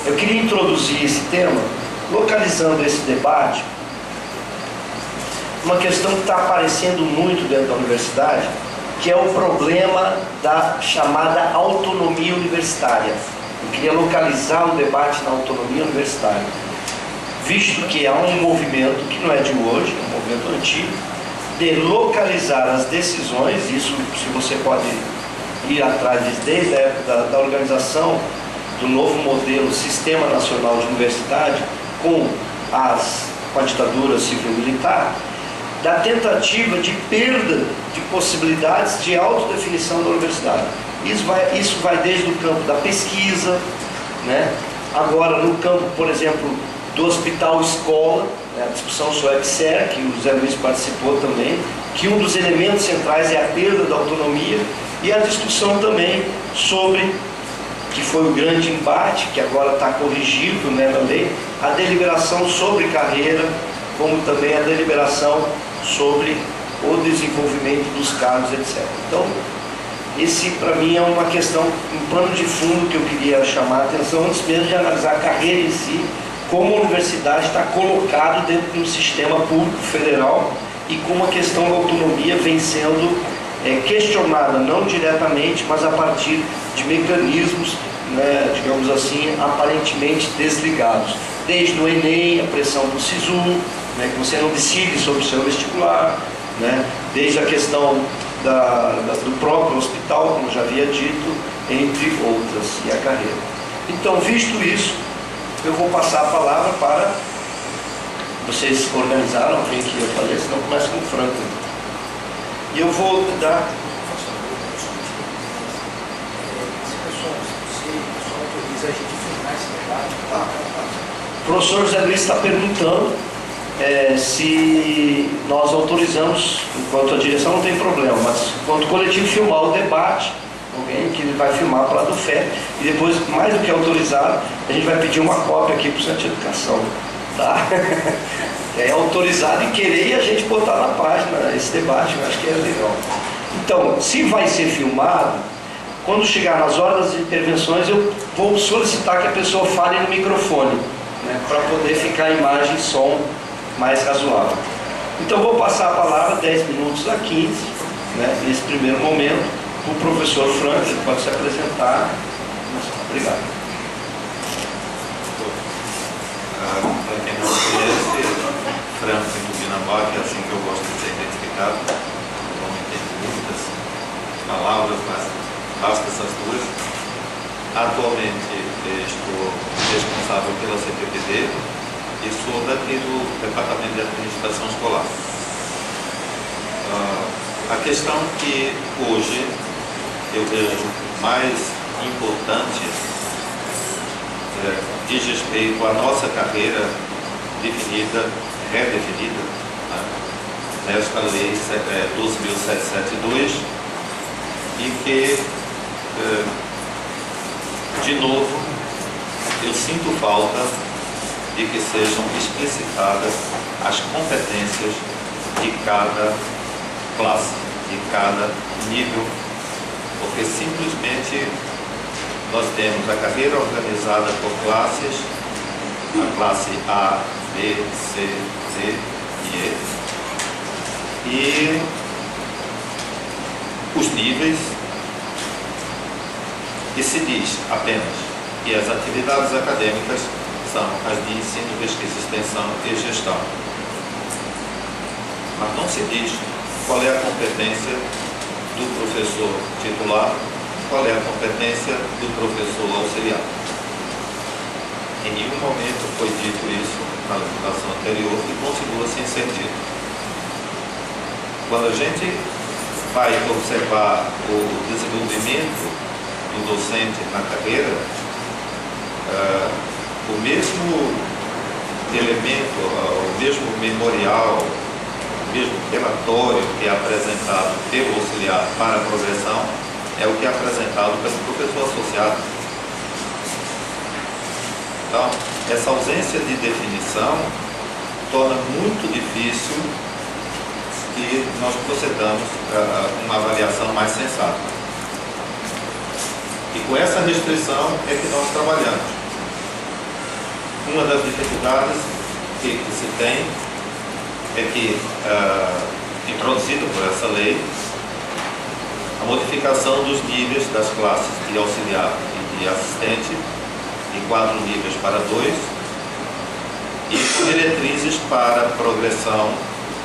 Eu queria introduzir esse tema, localizando esse debate, uma questão que está aparecendo muito dentro da universidade, que é o problema da chamada autonomia universitária. Eu queria localizar o debate na autonomia universitária, visto que há um movimento que não é de hoje, é um movimento antigo, de localizar as decisões. Isso, se você pode ir atrás desde a época da organização do novo modelo Sistema Nacional de Universidade, com a ditadura civil-militar, da tentativa de perda de possibilidades de autodefinição da universidade. Isso vai desde o campo da pesquisa, né? Agora no campo, por exemplo, do hospital-escola, né? A discussão sobre o EBSER, que o Zé Luiz participou também, que um dos elementos centrais é a perda da autonomia, e a discussão também sobre, que foi o grande embate, que agora está corrigível, né, na lei, a deliberação sobre carreira, como também a deliberação sobre o desenvolvimento dos cargos, etc. Então, esse para mim é uma questão, um pano de fundo que eu queria chamar a atenção, antes mesmo de analisar a carreira em si, como a universidade está colocada dentro de um sistema público federal e como a questão da autonomia vem sendo questionada, não diretamente, mas a partir de mecanismos, né, digamos assim, aparentemente desligados. Desde o Enem, a pressão do SISU, né, que você não decide sobre o seu vestibular, né, desde a questão do próprio hospital, como já havia dito, entre outras, e a carreira. Então, visto isso, eu vou passar a palavra para... Vocês organizaram quem que eu falei, senão começa com o Franklin. E eu vou dar... O professor José Luiz está perguntando se nós autorizamos, enquanto a direção não tem problema, mas enquanto coletivo filmar o debate, alguém que vai filmar para lá do FE, e depois, mais do que autorizado, a gente vai pedir uma cópia aqui para o Centro de Educação, tá? É autorizado em querer e a gente botar na página esse debate, eu acho que é legal. Então, se vai ser filmado, quando chegar nas horas das intervenções, eu vou solicitar que a pessoa fale no microfone, né, para poder ficar a imagem e som mais razoável. Então, vou passar a palavra 10 minutos a 15, né, nesse primeiro momento, para o professor Frank, ele pode se apresentar. Obrigado. Para quem não conhece, Franklin Tupinambá, que é assim que eu gosto de ser identificado, normalmente tem muitas palavras, mas basta essas duas. Atualmente estou responsável pela CPPD e sou daqui do Departamento de Administração Escolar. A questão que hoje eu vejo mais importante diz respeito à nossa carreira definida, redefinida, né, nesta lei 12.772, e que, de novo, eu sinto falta de que sejam explicitadas as competências de cada classe, de cada nível, porque simplesmente nós temos a carreira organizada por classes, a classe A, B, C, D e E, e os níveis, e se diz apenas que as atividades acadêmicas são as de ensino, pesquisa, extensão e gestão. Mas não se diz qual é a competência do professor titular, qual é a competência do professor auxiliar. Em nenhum momento foi dito isso na legislação anterior e continua sem ser dito. Quando a gente vai observar o desenvolvimento do docente na carreira, o mesmo elemento, o mesmo memorial, o mesmo relatório que é apresentado pelo auxiliar para a progressão é o que é apresentado pelo professor associado. Então, essa ausência de definição torna muito difícil que nós procedamos a uma avaliação mais sensata. E com essa restrição é que nós trabalhamos. Uma das dificuldades que se tem é que, introduzida por essa lei, a modificação dos níveis das classes de auxiliar e de assistente, de 4 níveis para 2, e com diretrizes para progressão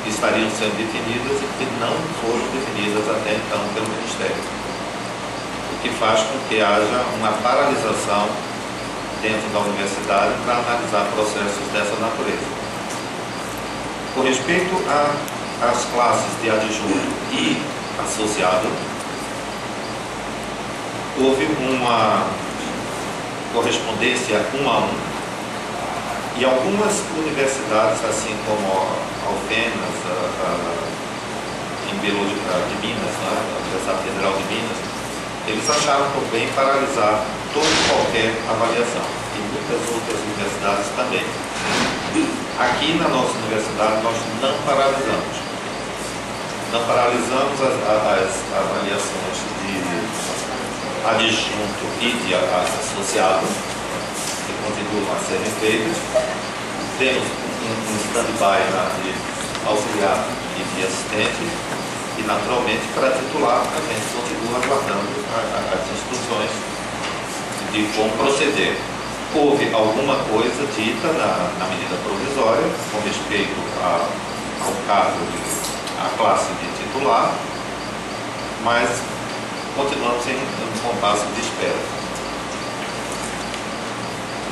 que estariam sendo definidas e que não foram definidas até então pelo Ministério, o que faz com que haja uma paralisação dentro da universidade para analisar processos dessa natureza. Com respeito às classes de adjunto e associado, houve uma correspondência 1 a 1, e algumas universidades, assim como a Alfenas, em Biologia de Minas, né, a Universidade Federal de Minas, eles acharam por bem paralisar toda e qualquer avaliação, e muitas outras universidades também. Aqui na nossa universidade nós não paralisamos. Não paralisamos as avaliações de adjunto e de associado, que continuam a serem feitas. Temos um stand-by de auxiliar e de assistente, e naturalmente para titular a gente continua aguardando as instruções de como proceder. Houve alguma coisa dita na medida provisória com respeito ao cargo, à classe de titular, mas continuamos em um compasso de espera.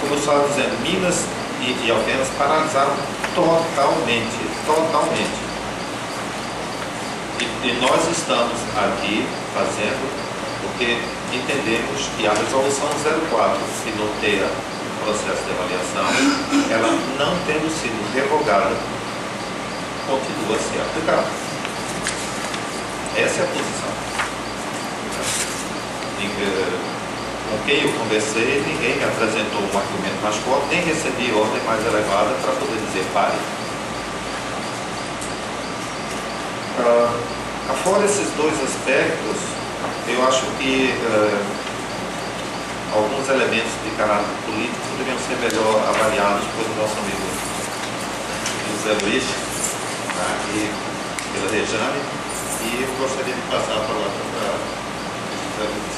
Como eu estava dizendo, Minas e Alfenas paralisaram totalmente. E nós estamos aqui fazendo porque entendemos que a resolução 04, que norteia o processo de avaliação, ela não tendo sido revogada, continua a ser aplicada. Essa é a posição. Com quem eu conversei, ninguém me apresentou um argumento mais forte, nem recebi ordem mais elevada para poder dizer pare. Fora esses dois aspectos, eu acho que alguns elementos de caráter político deveriam ser melhor avaliados pelo nosso amigo José Luiz, aqui pela Rejane, e eu gostaria de passar a palavra para José Luiz,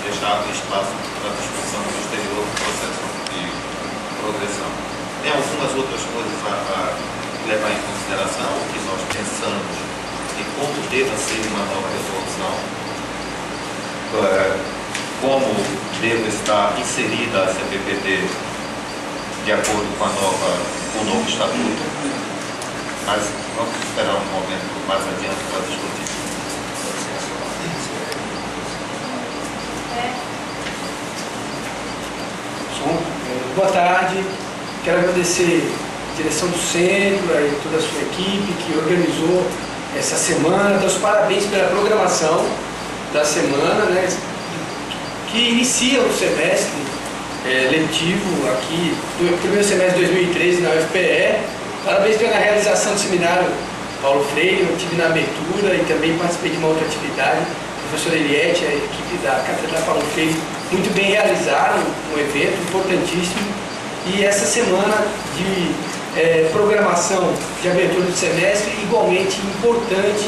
deixar espaço para a discussão posterior do processo de progressão. Tem algumas outras coisas a levar em consideração, o que nós pensamos e como deva ser uma nova resolução, como deve estar inserida a CPPD de acordo com o novo estatuto, mas vamos esperar um momento mais adiante para discutir. Boa tarde, quero agradecer a direção do centro e toda a sua equipe que organizou essa semana, dar os parabéns pela programação da semana, né, que inicia o semestre letivo aqui, do primeiro semestre de 2013 na UFPE. Parabéns pela realização do seminário Paulo Freire, eu estive na abertura e também participei de uma outra atividade. A professora Eliette, a equipe da Cátedra Paulo Freire, muito bem realizaram um evento importantíssimo. E essa semana de programação de abertura do semestre, igualmente importante,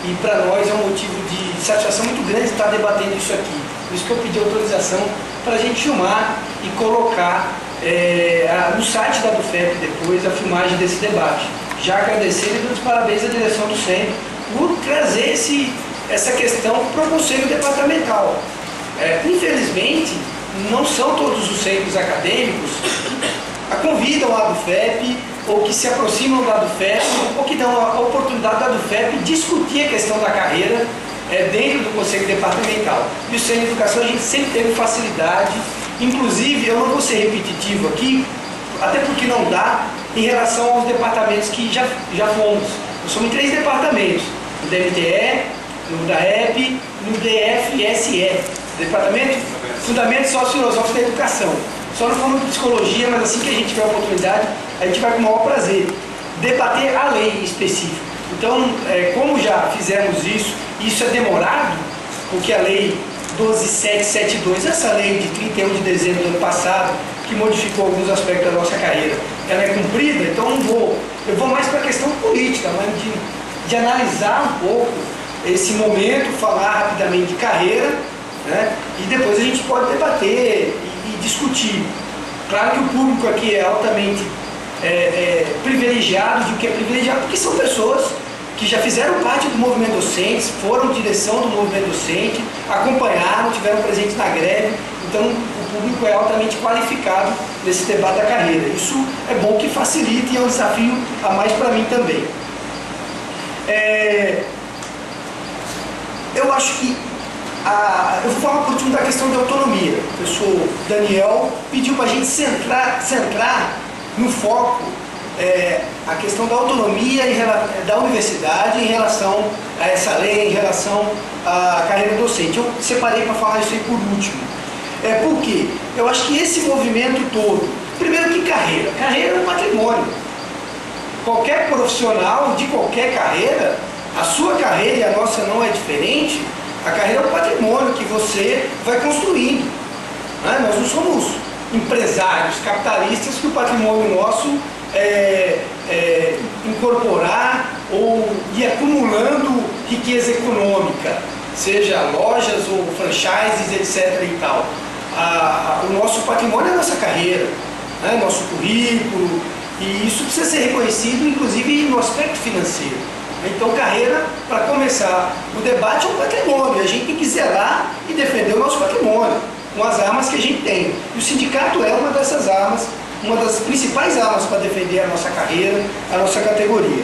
e para nós é um motivo de satisfação muito grande estar debatendo isso aqui. Por isso que eu pedi autorização para a gente filmar e colocar no site da DUFEP depois a filmagem desse debate. Já agradecendo e dando os parabéns à direção do centro por trazer essa questão para o conselho departamental. Infelizmente, não são todos os centros acadêmicos que convidam a DUFEP ou que se aproximam da DUFEP ou que dão a oportunidade da DUFEP discutir a questão da carreira dentro do conselho departamental. E o Centro de Educação a gente sempre teve facilidade, inclusive eu não vou ser repetitivo aqui, até porque não dá, em relação aos departamentos que já fomos. Nós somos em 3 departamentos, no DMTE, no DAEP, no DFSE, Departamento Fundamentos Sociofilosóficos da Educação. Só não falando de psicologia, mas assim que a gente tiver a oportunidade, a gente vai com o maior prazer debater a lei específica. Então, como já fizemos isso é demorado, porque a lei 12772, essa lei de 31 de dezembro do ano passado, que modificou alguns aspectos da nossa carreira. Ela é cumprida, então eu vou mais para a questão política, mas de analisar um pouco esse momento, falar rapidamente de carreira, né? E depois a gente pode debater e discutir. Claro que o público aqui é altamente privilegiado, de que é privilegiado, porque são pessoas que já fizeram parte do movimento docente, foram direção do movimento docente, acompanharam, tiveram presentes na greve, então o público é altamente qualificado nesse debate da carreira. Isso é bom que facilite e é um desafio a mais para mim também. Eu acho que eu vou falar por último da questão de autonomia. O professor Daniel pediu para a gente centrar no foco a questão da autonomia da universidade em relação a essa lei, em relação à carreira docente. Eu separei para falar isso aí por último. Por quê? Eu acho que esse movimento todo, primeiro que carreira. Carreira é um patrimônio. Qualquer profissional de qualquer carreira, a sua carreira e a nossa não é diferente, a carreira é um patrimônio que você vai construindo. Né? Nós não somos empresários capitalistas que o patrimônio nosso incorporar ou ir acumulando riqueza econômica, seja lojas ou franchises, etc. e tal. O nosso patrimônio é a nossa carreira, né? Nosso currículo, e isso precisa ser reconhecido, inclusive no aspecto financeiro. Então, carreira, para começar, o debate é um patrimônio, a gente tem que zelar e defender o nosso patrimônio, com as armas que a gente tem. E o sindicato é uma dessas armas, uma das principais armas para defender a nossa carreira, a nossa categoria.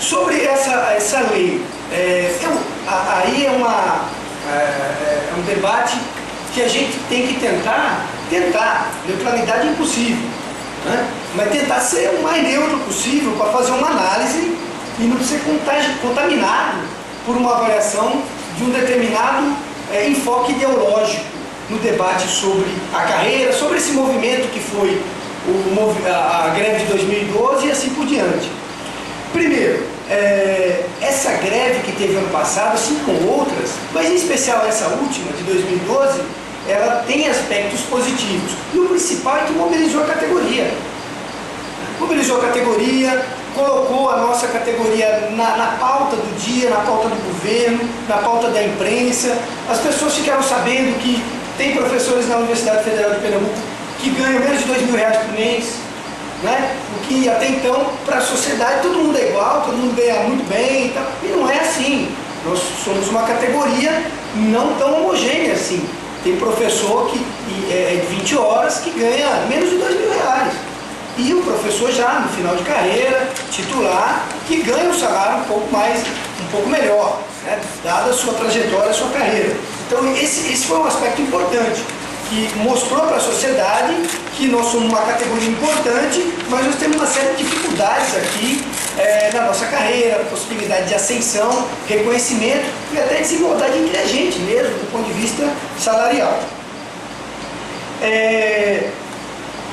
Sobre essa lei, aí é um debate que a gente tem que tentar, neutralidade é impossível, né? Mas tentar ser o mais neutro possível para fazer uma análise e não ser contaminado por uma avaliação de um determinado enfoque ideológico no debate sobre a carreira, sobre esse movimento que foi a greve de 2012 e assim por diante. Primeiro, essa greve que teve ano passado, assim como outras, mas em especial essa última, de 2012, ela tem aspectos positivos. E o principal é que mobilizou a categoria. Mobilizou a categoria, colocou a nossa categoria na pauta do dia, na pauta do governo, na pauta da imprensa. As pessoas ficaram sabendo que tem professores na Universidade Federal de Pernambuco que ganham menos de R$2.000 por mês, né? O que até então, para a sociedade, todo mundo é igual, todo mundo ganha muito bem, e não é assim. Nós somos uma categoria não tão homogênea assim. Tem professor que de 20 horas que ganha menos de R$2.000. E o professor já no final de carreira, titular, que ganha um salário um pouco melhor, né? Dada a sua trajetória, a sua carreira. Então esse foi um aspecto importante, que mostrou para a sociedade que nós somos uma categoria importante, mas nós temos uma série de dificuldades aqui na nossa carreira, possibilidade de ascensão, reconhecimento e até desigualdade entre a gente mesmo, do ponto de vista salarial.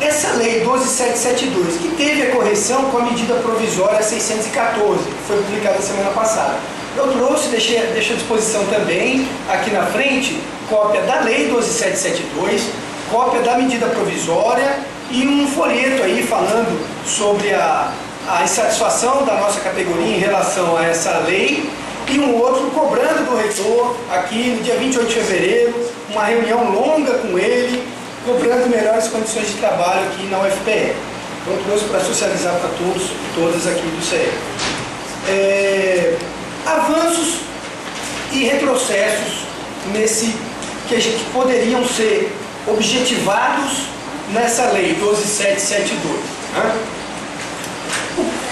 Essa lei 12.772, que teve a correção com a medida provisória 614, que foi publicada semana passada. Eu trouxe, deixei à disposição também, aqui na frente, cópia da lei 12.772, cópia da medida provisória e um folheto aí falando sobre a insatisfação da nossa categoria em relação a essa lei e um outro cobrando do reitor, aqui no dia 28 de fevereiro, uma reunião longa com ele, cobrando melhores condições de trabalho aqui na UFPE. Então, trouxe para socializar para todos e todas aqui do CE. Avanços e retrocessos que a gente poderiam ser objetivados nessa lei 12.772. Né?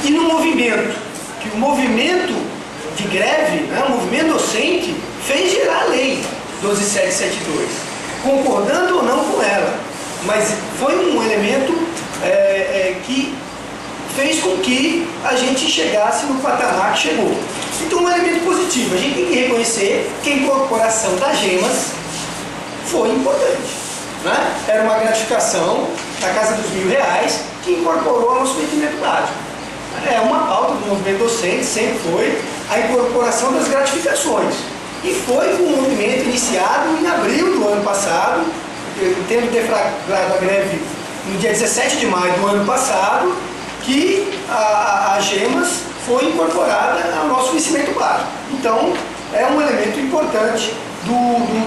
E no movimento, que o movimento de greve, né, o movimento docente, fez gerar a lei 12.772. Concordando ou não com ela, mas foi um elemento que fez com que a gente chegasse no patamar que chegou. Então, um elemento positivo, a gente tem que reconhecer que a incorporação das gemas foi importante, né? Era uma gratificação na casa dos R$1.000 que incorporou ao nosso rendimento básico. É uma pauta do movimento docente, sempre foi a incorporação das gratificações. E foi um movimento iniciado em abril do ano passado, tendo deflagrado a greve no dia 17 de maio do ano passado, que a GEMAS foi incorporada ao nosso vencimento básico. Então, é um elemento importante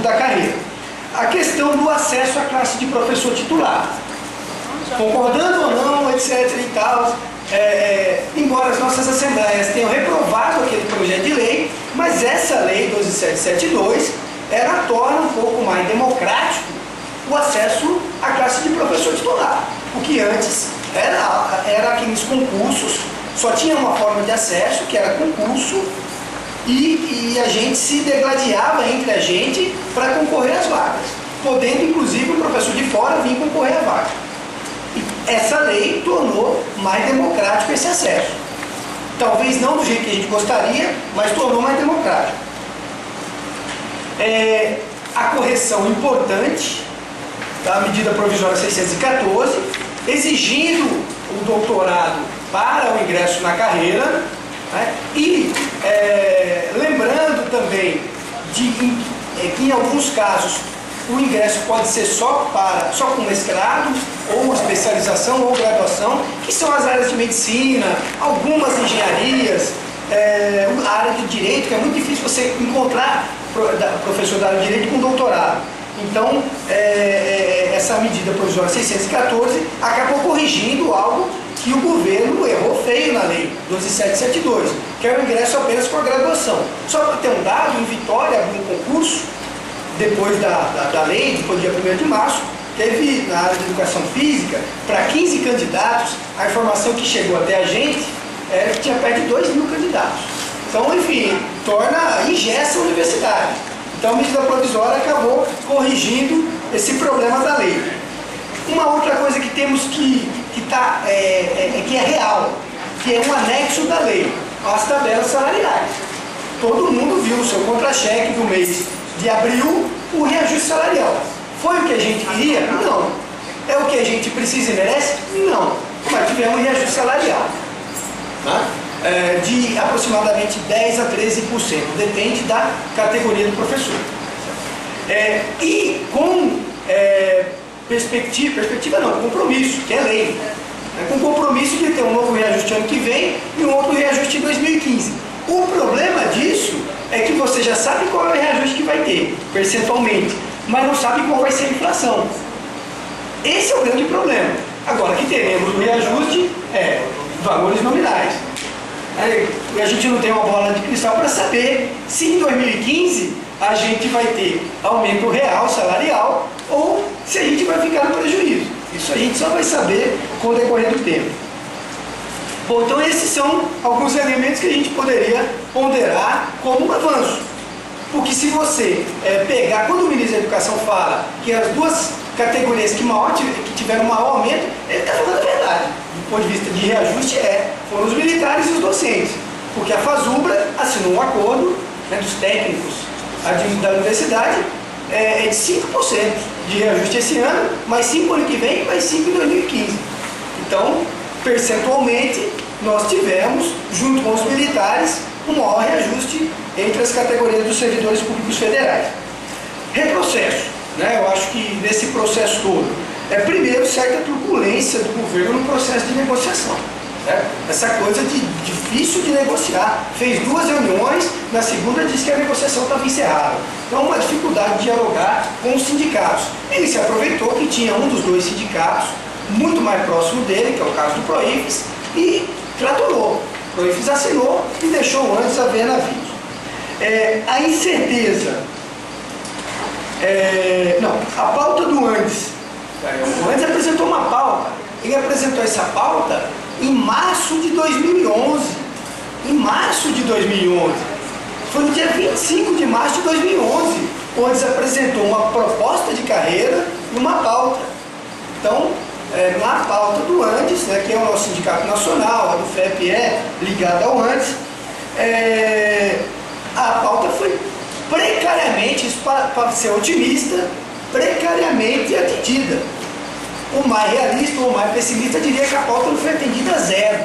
da carreira. A questão do acesso à classe de professor titular. Concordando ou não, etc. e tal, embora as nossas assembleias tenham reprovado aquele projeto de lei, mas essa lei 12772, ela torna um pouco mais democrático o acesso à classe de professor titular. O que antes era aqueles concursos, só tinha uma forma de acesso, que era concurso, e a gente se degladiava entre a gente para concorrer às vagas, podendo inclusive o professor de fora vir concorrer à vaga. E essa lei tornou mais democrático esse acesso. Talvez não do jeito que a gente gostaria, mas tornou mais democrático. A correção importante da medida provisória 614, exigindo o doutorado para o ingresso na carreira, né? E lembrando também que em alguns casos o ingresso pode ser só com mestrado, ou uma especialização ou graduação, que são as áreas de medicina, algumas engenharias, a área de direito, que é muito difícil você encontrar professor da área de direito com doutorado. Então, essa medida provisória 614 acabou corrigindo algo que o governo errou feio na lei 12772, que é o ingresso apenas com a graduação. Só para ter um dado, em Vitória abriu um concurso, depois da lei, depois do dia 1º de março, teve na área de educação física, para 15 candidatos, a informação que chegou até a gente era que tinha perto de 2.000 candidatos. Então, enfim, engessa a universidade. Então, a medida provisória acabou corrigindo esse problema da lei. Uma outra coisa que temos que é real, que é um anexo da lei, as tabelas salariais. Todo mundo viu no seu contra-cheque do mês de abril o reajuste salarial. Foi o que a gente queria? Não. É o que a gente precisa e merece? Não. Mas tivemos um reajuste salarial, né? De aproximadamente 10% a 13%, depende da categoria do professor. E com perspectiva não, compromisso, que é lei, com compromisso de ter um novo reajuste ano que vem e um outro reajuste em 2015. O problema disso é que você já sabe qual é o reajuste que vai ter, percentualmente, mas não sabe qual vai ser a inflação. Esse é o grande problema. Agora, que teremos o reajuste valores nominais. A gente não tem uma bola de cristal para saber se em 2015 a gente vai ter aumento real salarial ou se a gente vai ficar no prejuízo. Isso a gente só vai saber com o decorrer do tempo. Bom, então esses são alguns elementos que a gente poderia ponderar como um avanço. Porque se você pegar, quando o ministro da Educação fala que as duas categorias que tiveram maior aumento, ele está falando a verdade. Do ponto de vista de reajuste, foram os militares e os docentes. Porque a FASUBRA assinou um acordo, né, dos técnicos da universidade, de 5% de reajuste esse ano, mais 5% ano que vem, mais 5% em 2015. Então, percentualmente, nós tivemos, junto com os militares, um maior reajuste entre as categorias dos servidores públicos federais. Reprocesso, né? Eu acho que nesse processo todo, primeiro, certa turbulência do governo no processo de negociação. Essa coisa de difícil de negociar. Fez 2 reuniões, na segunda disse que a negociação estava encerrada. Então, uma dificuldade de dialogar com os sindicatos. Ele se aproveitou que tinha um dos 2 sindicatos muito mais próximo dele, que é o caso do Proifes, e tratorou. O Proifes assinou e deixou antes a ver navios. A incerteza. A pauta do Andes. O Andes apresentou uma pauta. Ele apresentou essa pauta em março de 2011. Em março de 2011. Foi no dia 25 de março de 2011, onde apresentou uma proposta de carreira e uma pauta. Então, na pauta do Andes, né, que é o nosso sindicato nacional, a do FEP ligada ao Andes, a pauta foi precariamente, para ser otimista, precariamente atendida. O mais realista ou o mais pessimista diria que a pauta não foi atendida a 0.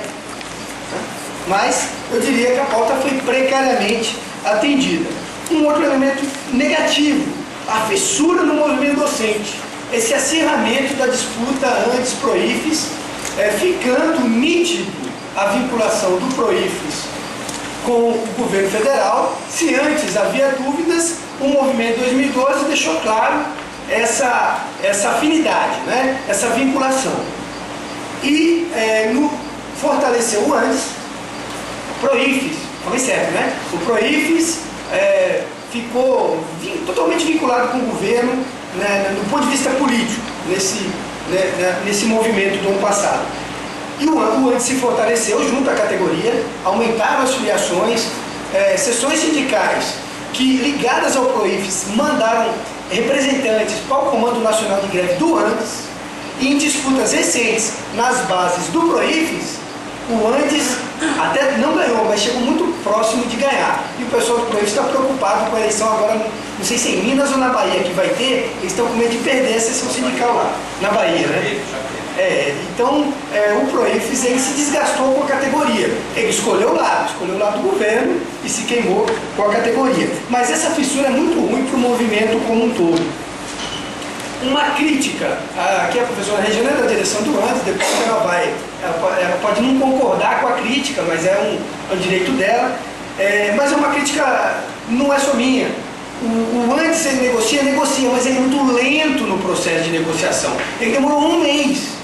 Mas eu diria que a pauta foi precariamente atendida. Um outro elemento negativo, a fissura no movimento docente. esse acirramento da disputa antes PROIFES, ficando nítido a vinculação do PROIFES com o governo federal. Se antes havia dúvidas, o movimento 2012 deixou claro essa afinidade, né? Essa vinculação. E fortaleceu o antes, PROIFES, falei certo, né? O PROIFES ficou totalmente vinculado com o governo, né, do ponto de vista político, nesse movimento do ano passado. E o antes se fortaleceu junto à categoria, aumentaram as filiações, seções sindicais que, ligadas ao PROIFES, mandaram representantes para o Comando Nacional de Greve do antes, e em disputas recentes nas bases do PROIFES, o antes até não ganhou, mas chegou muito próximo de ganhar. E o pessoal do PROIFES está preocupado com a eleição agora, não sei se em Minas ou na Bahia que vai ter, eles estão com medo de perder a sessão sindical lá, na Bahia, né? Então, o PROIFES ele se desgastou com a categoria. Ele escolheu o lado do governo e se queimou com a categoria. Mas essa fissura é muito ruim para o movimento como um todo. Uma crítica, aqui a professora Regina é da direção do antes, depois ela pode não concordar com a crítica, mas é um direito dela. Mas é uma crítica, não é só minha. O antes ele negocia, mas ele é muito lento no processo de negociação. Ele demorou um mês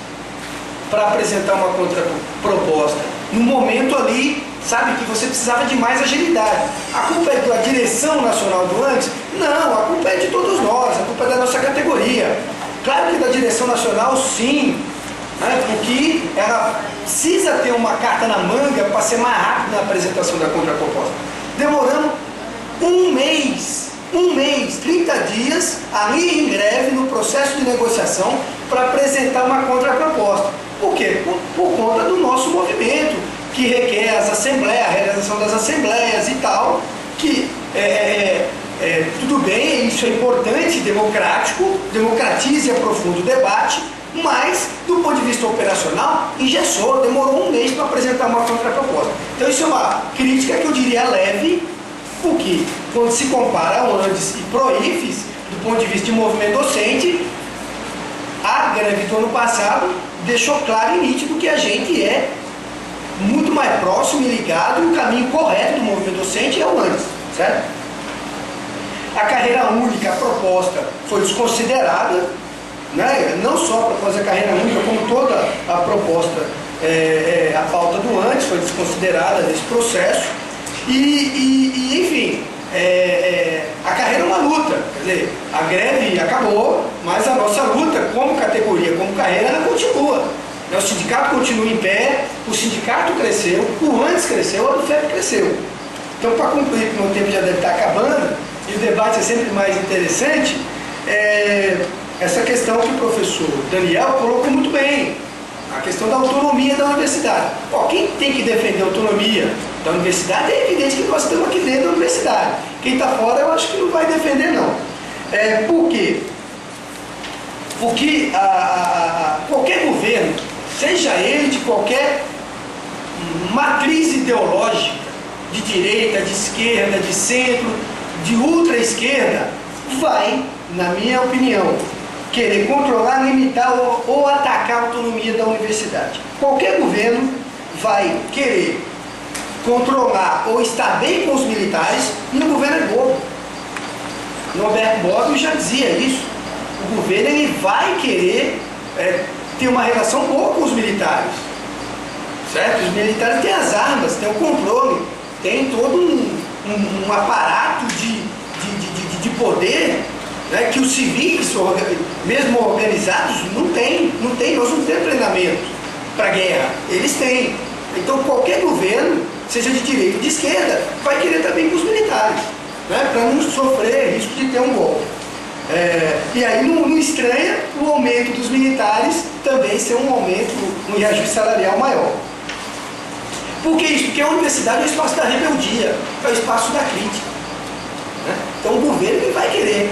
para apresentar uma contraproposta. No momento ali, sabe, que você precisava de mais agilidade. A culpa é da direção nacional do antes? Não, a culpa é de todos nós, a culpa é da nossa categoria. Claro que da direção nacional, sim, né, porque ela precisa ter uma carta na manga para ser mais rápida na apresentação da contraproposta. Demoramos um mês, 30 dias, ali em greve, no processo de negociação, para apresentar uma contraproposta. Por quê? Por conta do nosso movimento, que requer as assembleias, a realização das assembleias e tal, que tudo bem, isso é importante, democrático, democratiza e aprofunda o debate, mas, do ponto de vista operacional, engessou, demorou um mês para apresentar uma contraproposta. Então isso é uma crítica que eu diria leve, porque quando se compara ao antes e PROIFES, do ponto de vista de movimento docente, a greve do ano passado deixou claro e nítido que a gente é muito mais próximo e ligado, e o caminho correto do movimento docente é o antes, certo? A carreira única, a proposta, foi desconsiderada, né? Não só a proposta da carreira única, como toda a proposta, a pauta do antes foi desconsiderada nesse processo, enfim, a carreira é uma luta, quer dizer, a greve acabou, mas a nossa luta como categoria, como carreira, ela continua. O sindicato continua em pé, o sindicato cresceu, o antes cresceu, a UFEP cresceu. Então, para concluir, que o meu tempo já deve estar acabando, e o debate é sempre mais interessante, essa questão que o professor Daniel colocou muito bem, a questão da autonomia da universidade. Quem tem que defender a autonomia da universidade é evidente que nós estamos aqui dentro da universidade. Quem está fora, eu acho que não vai defender, não. Por quê? Porque qualquer governo, seja ele de qualquer matriz ideológica, de direita, de esquerda, de centro, de ultra-esquerda, vai, na minha opinião, querer controlar, limitar ou atacar a autonomia da universidade. Qualquer governo vai querer controlar ou estar bem com os militares, e o governo é bobo. Norberto Bobbio já dizia isso. O governo ele vai querer ter uma relação boa com os militares, certo? Os militares têm as armas, têm o controle, tem todo um aparato de poder, né, que os civis, mesmo organizados, não têm. Nós não temos treinamento para guerra, eles têm. Então qualquer governo, seja de direita ou de esquerda, vai querer também com os militares, né, para não sofrer risco de ter um golpe. E aí não estranha o aumento dos militares também ser um aumento, um reajuste salarial maior. Por que isso? Porque a universidade é o espaço da rebeldia, é o espaço da crítica, né? Então o governo ele vai querer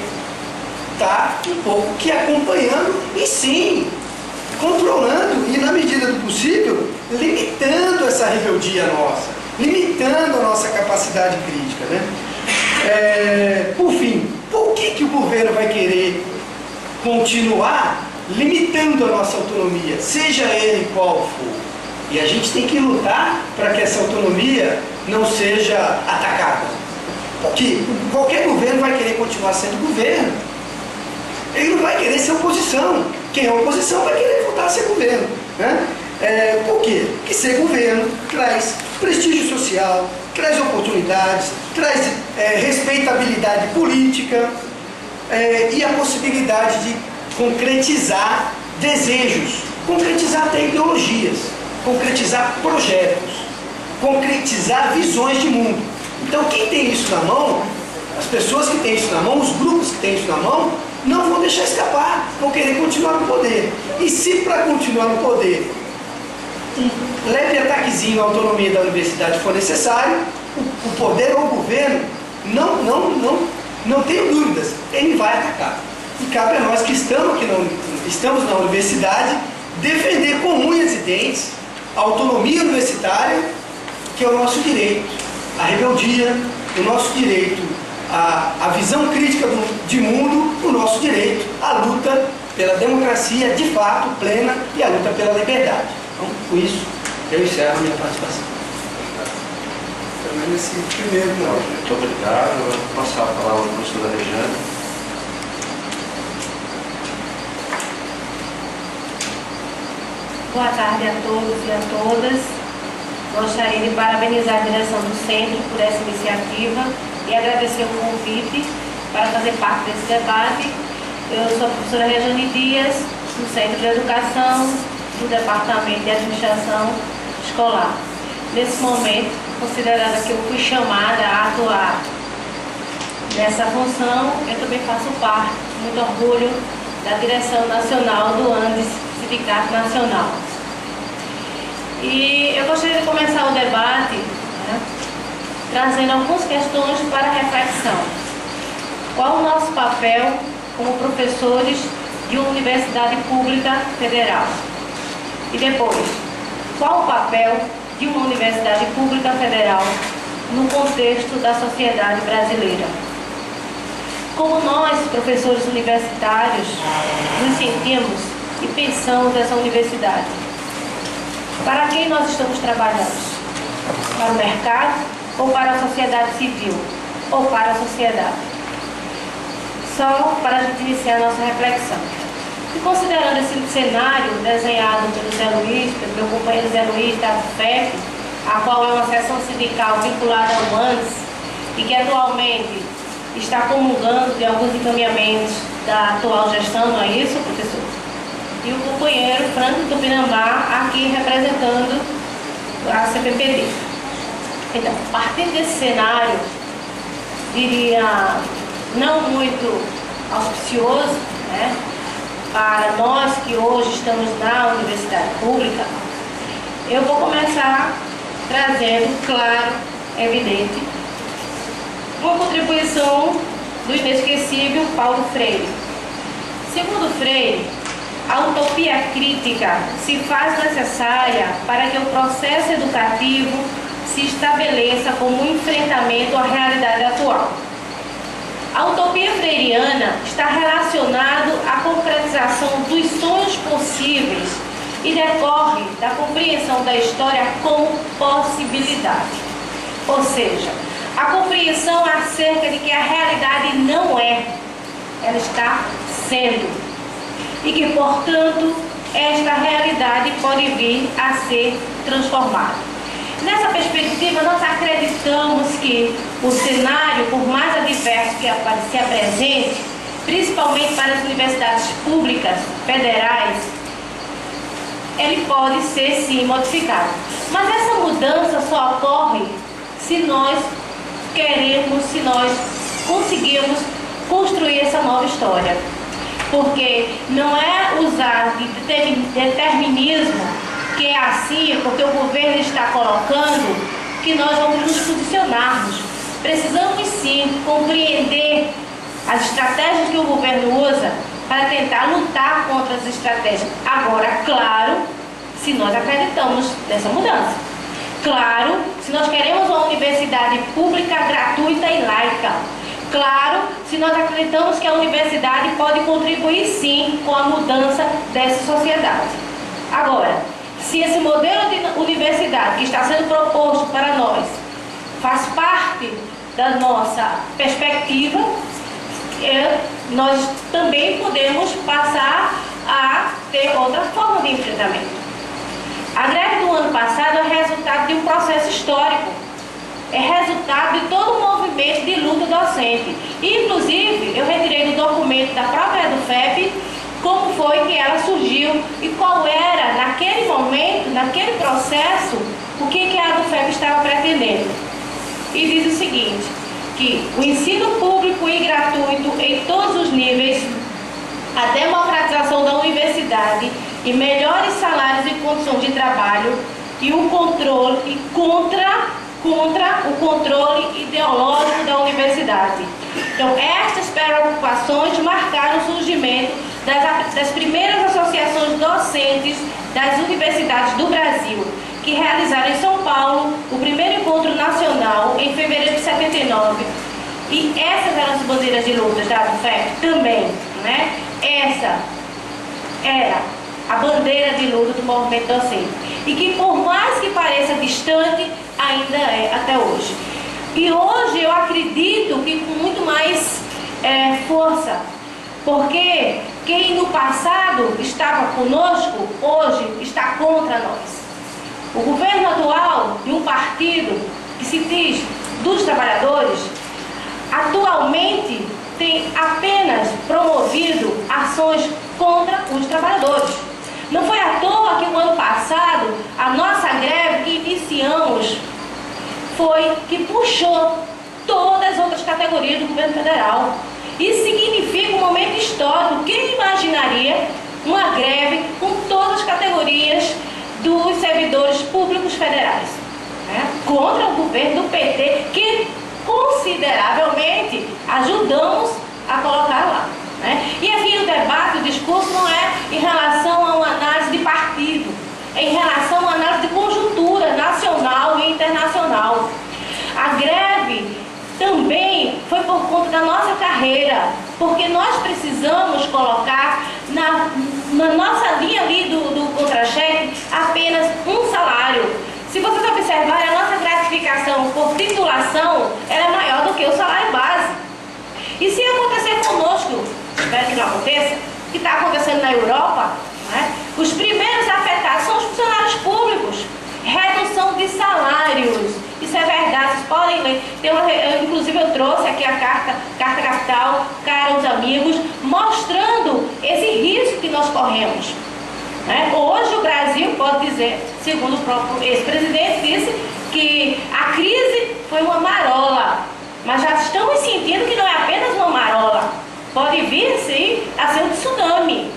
estar um pouco que acompanhando e sim, controlando e na medida do possível, limitando essa rebeldia nossa, limitando a nossa capacidade crítica, né? Por fim, por que o governo vai querer continuar limitando a nossa autonomia, seja ele qual for. E a gente tem que lutar para que essa autonomia não seja atacada. Porque qualquer governo vai querer continuar sendo governo. Ele não vai querer ser oposição. Quem é oposição vai querer voltar a ser governo, né? Por quê? Porque ser governo traz prestígio social, traz oportunidades, traz respeitabilidade política e a possibilidade de concretizar desejos, concretizar até ideologias, concretizar projetos, concretizar visões de mundo. Então quem tem isso na mão, as pessoas que têm isso na mão, os grupos que têm isso na mão, não vão deixar escapar, vão querer continuar no poder. E se para continuar no poder um leve ataquezinho à autonomia da universidade for necessário, o poder ou o governo, não tenho dúvidas, ele vai atacar. E cabe a nós que estamos na universidade defender com unhas e dentes a autonomia universitária, que é o nosso direito, a rebeldia, o nosso direito, a visão crítica de mundo, o nosso direito, a luta pela democracia de fato plena e a luta pela liberdade. Então, com isso, eu encerro a minha participação. Pelo menos esse primeiro momento. Muito obrigado. Eu vou passar a palavra à professora Rejane. Boa tarde a todos e a todas. Gostaria de parabenizar a direção do centro por essa iniciativa e agradecer o convite para fazer parte desse debate. Eu sou a professora Rejane Dias, do Centro de Educação, do Departamento de Administração Escolar. Nesse momento, considerada que eu fui chamada a atuar nessa função, eu também faço parte, com muito orgulho, da direção nacional do ANDES, Sindicato Nacional. E eu gostaria de começar o debate, né, trazendo algumas questões para reflexão. Qual o nosso papel como professores de uma universidade pública federal? E depois, qual o papel de uma universidade pública federal no contexto da sociedade brasileira? Como nós, professores universitários, nos sentimos e pensamos nessa universidade? Para quem nós estamos trabalhando? Para o mercado ou para a sociedade civil? Ou para a sociedade? Só para a gente iniciar a nossa reflexão. E considerando esse cenário desenhado pelo Zé Luiz, pelo meu companheiro Zé Luiz da FEP, a qual é uma seção sindical vinculada ao ANDES e que atualmente está comungando de alguns encaminhamentos da atual gestão, não é isso, professor? E o companheiro Franco Tupinambá aqui representando a CPPD. Então, partindo desse cenário, diria, não muito auspicioso, né, para nós que hoje estamos na universidade pública, eu vou começar trazendo, claro, evidente, uma contribuição do inesquecível Paulo Freire. Segundo Freire, a utopia crítica se faz necessária para que o processo educativo se estabeleça como um enfrentamento à realidade atual. A utopia freiriana está relacionada à concretização dos sonhos possíveis e decorre da compreensão da história como possibilidade. Ou seja, a compreensão acerca de que a realidade não é, ela está sendo. E que, portanto, esta realidade pode vir a ser transformada. Nessa perspectiva, nós acreditamos que o cenário, por mais adverso que se apresente, principalmente para as universidades públicas, federais, ele pode ser sim modificado. Mas essa mudança só ocorre se nós queremos, se nós conseguirmos construir essa nova história. Porque não é usar de determinismo, que é assim, porque o governo está colocando, que nós vamos nos posicionarmos. Precisamos sim compreender as estratégias que o governo usa para tentar lutar contra as estratégias. Agora, claro, se nós acreditamos nessa mudança. Claro, se nós queremos uma universidade pública, gratuita e laica. Claro, se nós acreditamos que a universidade pode contribuir sim com a mudança dessa sociedade. Agora, se esse modelo de universidade que está sendo proposto para nós faz parte da nossa perspectiva, nós também podemos passar a ter outra forma de enfrentamento. A greve do ano passado é resultado de um processo histórico, é resultado de todo um movimento de luta docente. Inclusive, eu retirei do documento da própria EduFEP como foi que ela surgiu e qual era, naquele momento, naquele processo, o que a EduFEP estava pretendendo. E diz o seguinte, que o ensino público e gratuito em todos os níveis, a democratização da universidade e melhores salários e condições de trabalho e o controle e contra o controle ideológico da universidade. Então, estas preocupações marcaram o surgimento das primeiras associações docentes das universidades do Brasil, que realizaram em São Paulo o primeiro encontro nacional em fevereiro de 79. E essas eram as bandeiras de lutas da EduFEP também, né? Essa era a bandeira de luta do movimento docente. E que, por mais que pareça distante, ainda é até hoje. E hoje eu acredito que com muito mais força, porque quem no passado estava conosco, hoje está contra nós. O governo atual de um partido que se diz dos trabalhadores, atualmente tem apenas promovido ações contra os trabalhadores. Não foi à toa que o ano passado, a nossa greve que iniciamos foi que puxou todas as outras categorias do governo federal. Isso significa um momento histórico. Quem imaginaria uma greve com todas as categorias dos servidores públicos federais, né? Contra o governo do PT, que consideravelmente ajudamos a colocar lá, né? E aqui o debate, o discurso não é em relação a uma análise de partido, é em relação a uma análise de conjuntura nacional e internacional. A greve também foi por conta da nossa carreira, porque nós precisamos colocar na nossa linha ali do contra-cheque apenas um salário. Se vocês observarem, a nossa gratificação por titulação era maior do que o salário base. E se acontecer conosco, espero que não aconteça, que está acontecendo na Europa, né? Os primeiros afetados são os funcionários públicos. Redução de salários. Isso é verdade, vocês podem ler. Inclusive eu trouxe aqui a carta capital, caros amigos, mostrando esse risco que nós corremos, né? Hoje o Brasil pode dizer, segundo o próprio ex-presidente, disse que a crise foi uma marola, mas já estamos sentindo que não é apenas uma marola, pode vir sim a ser um tsunami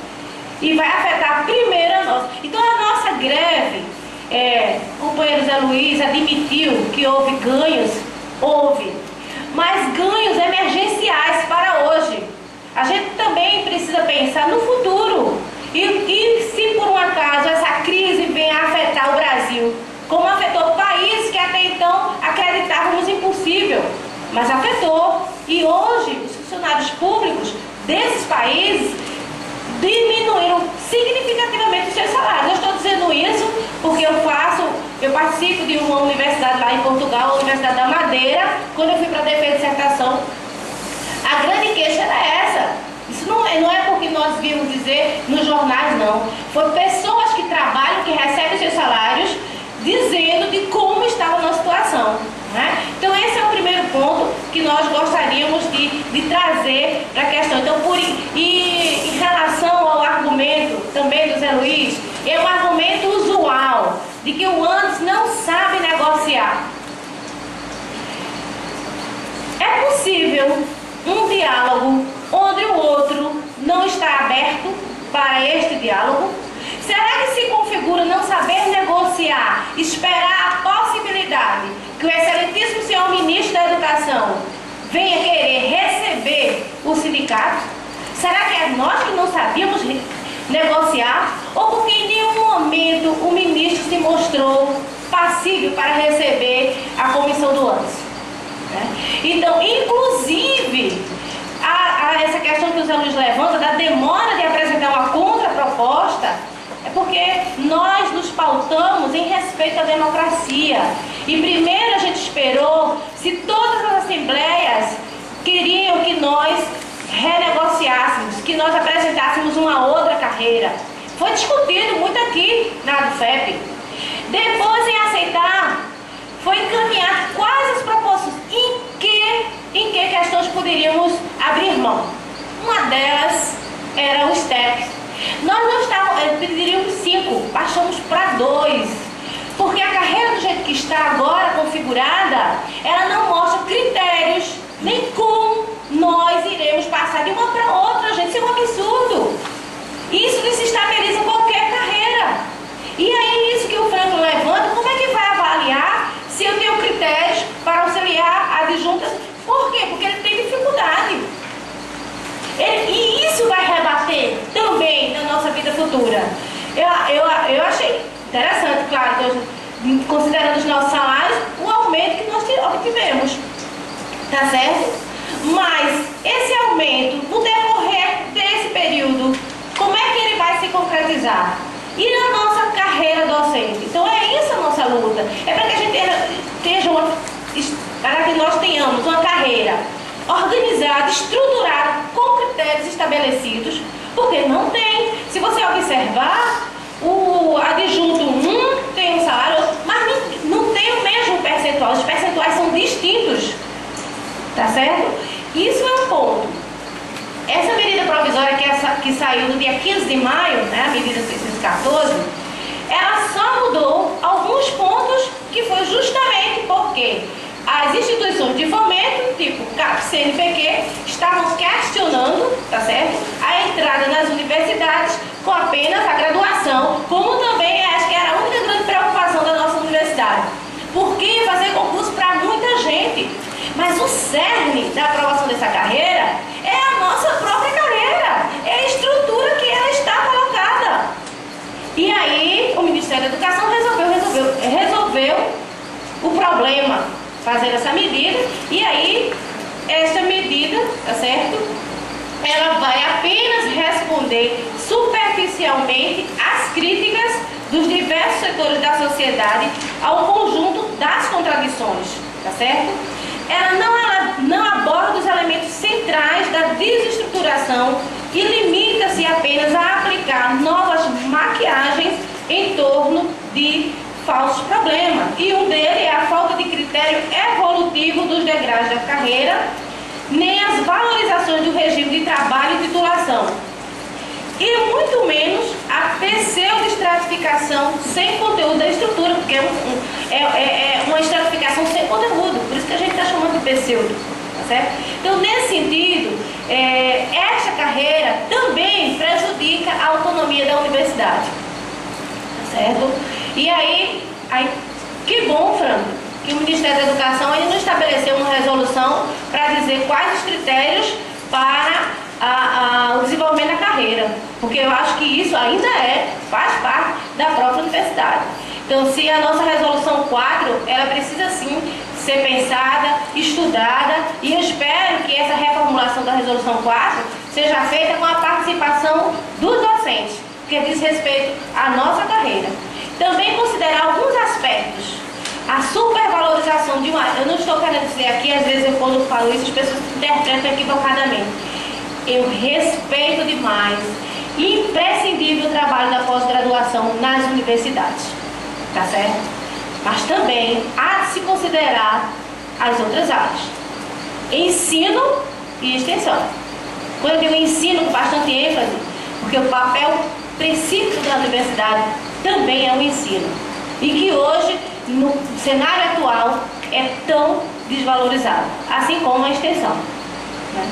e vai afetar primeiro a nós. Então a nossa greve, o companheiro Zé Luiz admitiu que houve ganhos, mas ganhos emergenciais para hoje. A gente também precisa pensar no futuro. E se por um acaso essa crise venha a afetar o Brasil, como afetou países que até então acreditávamos impossível, mas afetou. E hoje os funcionários públicos desses países diminuíram significativamente os seus salários. Eu estou dizendo isso porque eu participo de uma universidade lá em Portugal, a Universidade da Madeira. Quando eu fui para defesa de dissertação, a grande queixa era essa. Isso não é porque nós vimos dizer nos jornais, não. Foi pessoas que trabalham, que recebem seus salários, dizendo de como estava a nossa situação, né? Então esse é o primeiro ponto que nós gostaríamos de trazer para a questão. Então, e em relação ao argumento também do Zé Luiz, é um argumento usual de que o ANDES não sabe negociar. É possível um diálogo onde o outro não está aberto para este diálogo? Será que se configura não saber negociar, esperar a possibilidade que o excelentíssimo senhor ministro da Educação venha querer receber o sindicato? Será que é nós que não sabíamos negociar? Ou porque em nenhum momento o ministro se mostrou passível para receber a comissão do ANDES? né? Então, inclusive, essa questão que o Zé Luiz levanta da demora de apresentar uma contraproposta é porque nós nos pautamos em respeito à democracia. E primeiro a gente esperou se todas as assembleias queriam que nós renegociássemos, que nós apresentássemos uma outra carreira. Foi discutido muito aqui na ADUFEP. Depois, em aceitar, foi encaminhar quais as propostas, em que questões poderíamos abrir mão. Uma delas era o STEP. Nós não estávamos, pediríamos 5, baixamos para 2, porque a carreira do jeito que está agora configurada, ela não mostra critérios, nem como nós iremos passar de uma para outra, gente, isso é um absurdo. Isso desestabiliza qualquer carreira. E aí, isso que o Franklin levanta, como é que vai avaliar se eu tenho critérios para auxiliar adjuntas? Por quê? Porque ele tem dificuldade. E isso vai rebater também na nossa vida futura. Eu achei interessante, claro, considerando os nossos salários, o aumento que nós obtivemos. Tá certo? Mas esse aumento, no decorrer desse período, como é que ele vai se concretizar? E na nossa carreira docente? Então é isso a nossa luta. É para que a gente para que nós tenhamos uma carreira organizada, estruturada, com critérios estabelecidos, porque não tem. Se você observar, o adjunto 1 tem um salário, mas não tem o mesmo percentual. Os percentuais são distintos. Tá certo? Isso é um ponto. Essa medida provisória que saiu no dia 15 de maio, né, a medida 614, ela só mudou alguns pontos, que foi justamente porque as instituições de fomento, tipo CAP, CNPq, estavam questionando, tá certo, a entrada nas universidades com apenas a graduação, como também acho que era a única grande preocupação da nossa universidade. Porque fazer concurso para muita gente. Mas o cerne da aprovação dessa carreira é a nossa própria carreira, é a estrutura que ela está colocada. E aí o Ministério da Educação resolveu o problema, fazendo essa medida, e aí essa medida, tá certo? Ela vai apenas responder superficialmente às críticas dos diversos setores da sociedade ao conjunto das contradições, tá certo? Ela não aborda os elementos centrais da desestruturação e limita-se apenas a aplicar novas maquiagens em torno de falsos problemas. E um deles é a falta de critério evolutivo dos degraus da carreira, nem as valorizações do regime de trabalho e titulação. E muito menos a pseudo-estratificação sem conteúdo da estrutura, porque é uma estratificação sem conteúdo, por isso que a gente está chamando de pseudo, tá certo? Então, nesse sentido, esta carreira também prejudica a autonomia da universidade, tá certo? E aí que bom, Franco, que o Ministério da Educação ainda não estabeleceu uma resolução para dizer quais os critérios para o desenvolvimento da carreira, porque eu acho que isso ainda faz parte da própria universidade. Então, se a nossa resolução 4, ela precisa sim ser pensada, estudada, e eu espero que essa reformulação da resolução 4 seja feita com a participação dos docentes, que diz respeito à nossa carreira. Também considerar alguns aspectos. A supervalorização de uma... Eu não estou querendo dizer aqui, às vezes eu quando falo isso, as pessoas interpretam equivocadamente. Eu respeito demais, imprescindível o trabalho da pós-graduação nas universidades, tá certo? Mas também há de se considerar as outras áreas, ensino e extensão. Quando eu digo ensino com bastante ênfase, porque o papel princípio da universidade também é o ensino, e que hoje, no cenário atual, é tão desvalorizado, assim como a extensão, né?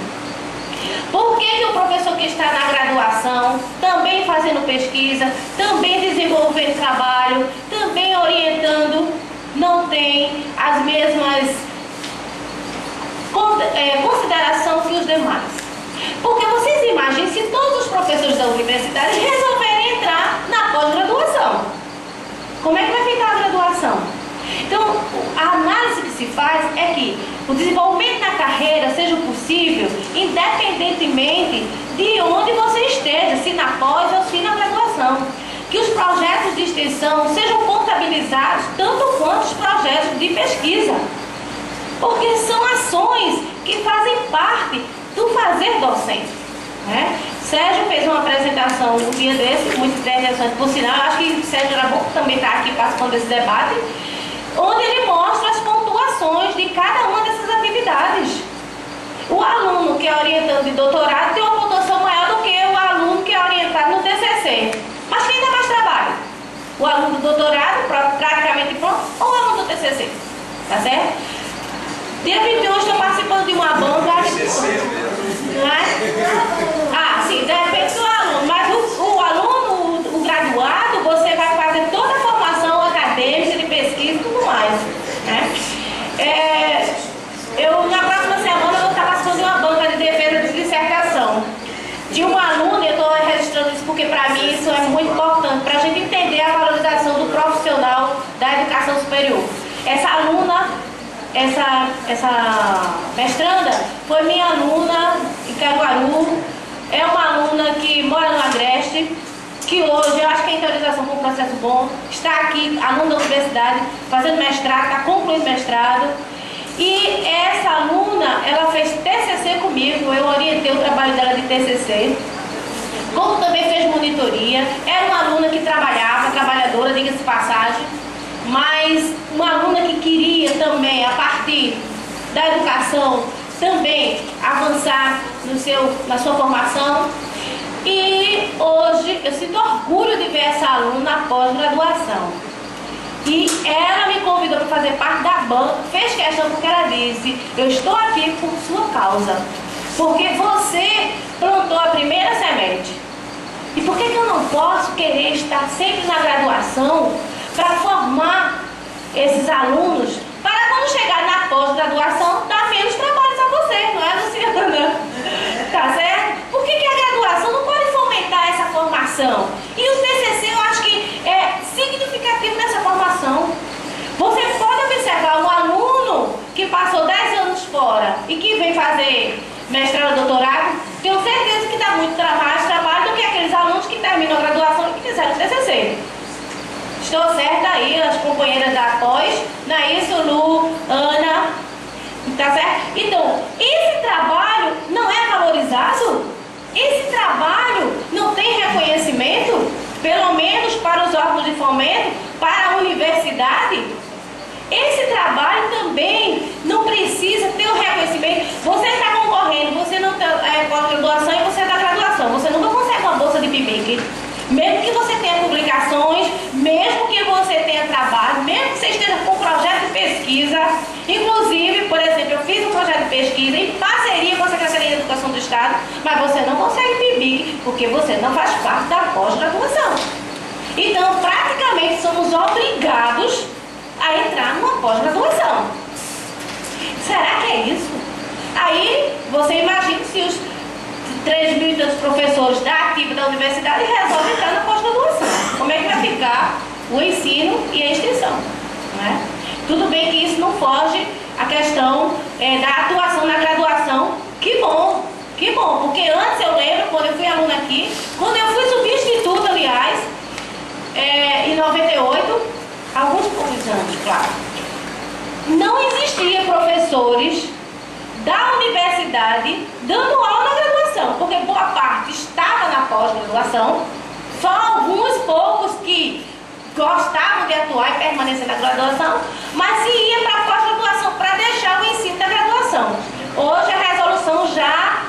Por que o professor que está na graduação, também fazendo pesquisa, também desenvolvendo trabalho, também orientando, não tem as mesmas consideração que os demais? Porque vocês imaginem se todos os professores da universidade resolverem entrar na pós-graduação. Como é que vai ficar a graduação? Então, a análise que se faz é que o desenvolvimento na carreira seja possível, independentemente de onde você esteja, se na pós ou se na graduação. Que os projetos de extensão sejam contabilizados tanto quanto os projetos de pesquisa, porque são ações que fazem parte do fazer docente, né? Sérgio fez uma apresentação um dia desse, muito interessante, por sinal. Acho que Sérgio era bom também estar aqui participando desse debate, onde ele mostra as pontuações de cada uma dessas atividades. O aluno que é orientando de doutorado tem uma pontuação maior do que o aluno que é orientado no TCC. Mas quem dá mais trabalho? O aluno do doutorado, praticamente pronto, ou o aluno do TCC? Tá certo? Dia 21 estou participando de uma banca. Não é? Ah, sim, depende do aluno. Mas o aluno, o graduado, você vai fazer toda a formação acadêmica, de pesquisa e tudo mais, né? Na próxima semana eu vou estar participando de uma banca de defesa de dissertação de uma aluna. Eu estou registrando isso porque para mim isso é muito importante para a gente entender a valorização do profissional da educação superior. Essa aluna, essa mestranda foi minha aluna em Caruaru. É uma aluna que mora no Agreste, que hoje eu acho que a interiorização foi um processo bom, está aqui, aluna da universidade, fazendo mestrado, está concluindo mestrado. E essa aluna, ela fez TCC comigo, eu orientei o trabalho dela de TCC, como também fez monitoria. Era uma aluna que trabalhava, trabalhadora, diga-se de passagem, mas uma aluna que queria também, a partir da educação, também avançar na sua formação. E hoje eu sinto orgulho de ver essa aluna na pós-graduação. E ela me convidou para fazer parte da banca, fez questão porque ela disse: eu estou aqui por sua causa, porque você plantou a primeira semente. E por que eu não posso querer estar sempre na graduação para formar esses alunos, para quando chegar na pós-graduação dar menos trabalhos a você, não é, Luciana? Tá certo? Por que a graduação não pode fomentar essa formação? E o TCC eu acho que é significativo nessa formação. Você pode observar um aluno que passou 10 anos fora e que vem fazer mestrado, doutorado, tenho certeza que dá muito mais trabalho do que aqueles alunos que terminam a graduação e que fizeram o TCC. Estou certa aí, as companheiras da pós, Naísa, Lu, Ana, tá certo? Então, esse trabalho não é valorizado? Esse trabalho não tem reconhecimento? Pelo menos para os órgãos de fomento, para a universidade? Esse trabalho também não precisa ter o reconhecimento. Você está concorrendo, você não tem pós-graduação e você é da graduação. Você nunca consegue uma bolsa de PIBIC. Mesmo que você tenha publicações, mesmo que você tenha trabalho, mesmo que você esteja com um projeto de pesquisa. Inclusive, por exemplo, eu fiz um projeto de pesquisa em parceria com a Secretaria de Educação do Estado, mas você não consegue PIBIC porque você não faz parte da pós-graduação. Então, praticamente, somos obrigados a entrar numa pós-graduação. Será que é isso? Aí, você imagina se os 3 mil e tantos professores da ativa da universidade resolvem entrar na pós-graduação. Como é que vai ficar o ensino e a extensão? Né? Tudo bem que isso não foge à questão da atuação na graduação. Que bom, porque antes eu lembro, quando eu fui aluna aqui, quando eu fui substituta, aliás, em 98, alguns poucos anos, claro, não existia professores da universidade dando aula na graduação, porque boa parte estava na pós-graduação, só alguns poucos que gostavam de atuar e permanecer na graduação, mas se ia para a pós-graduação para deixar o ensino da graduação. Hoje a resolução já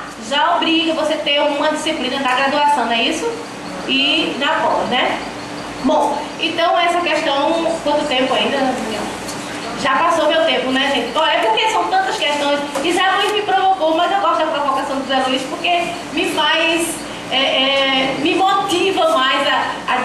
obriga você a ter uma disciplina da graduação, não é isso? E na pós, né? Bom, então essa questão, quanto tempo ainda? Já passou meu tempo, né, gente? Olha, é porque são tantas questões. E Zé Luiz me provocou, mas eu gosto da provocação do Zé Luiz porque me faz, me motiva mais a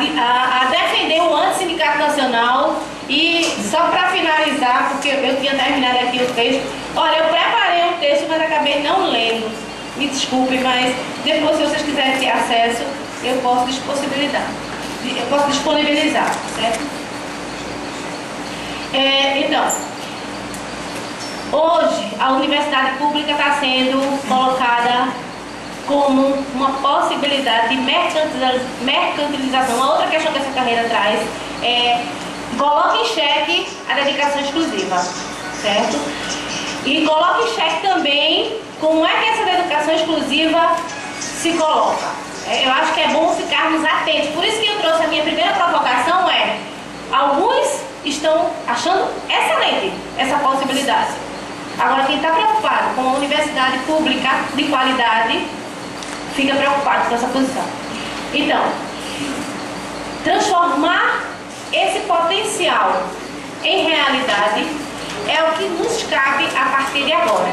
defender o Antissindicato Nacional. E só para finalizar, porque eu tinha terminado aqui o texto. Olha, eu preparei um texto, mas acabei não lendo. Me desculpe, mas depois, se vocês quiserem ter acesso, eu posso disponibilizar, certo? Então, Hoje, a universidade pública está sendo colocada como uma possibilidade de mercantilização. Uma outra questão que essa carreira traz é coloca em xeque a dedicação exclusiva, certo? E coloca em xeque também como é que essa dedicação exclusiva se coloca. Eu acho que é bom ficarmos atentos. Por isso que eu trouxe a minha primeira provocação alguns estão achando excelente essa possibilidade. Agora, quem está preocupado com a universidade pública de qualidade, fica preocupado com essa posição. Então, transformar esse potencial em realidade é o que nos cabe a partir de agora,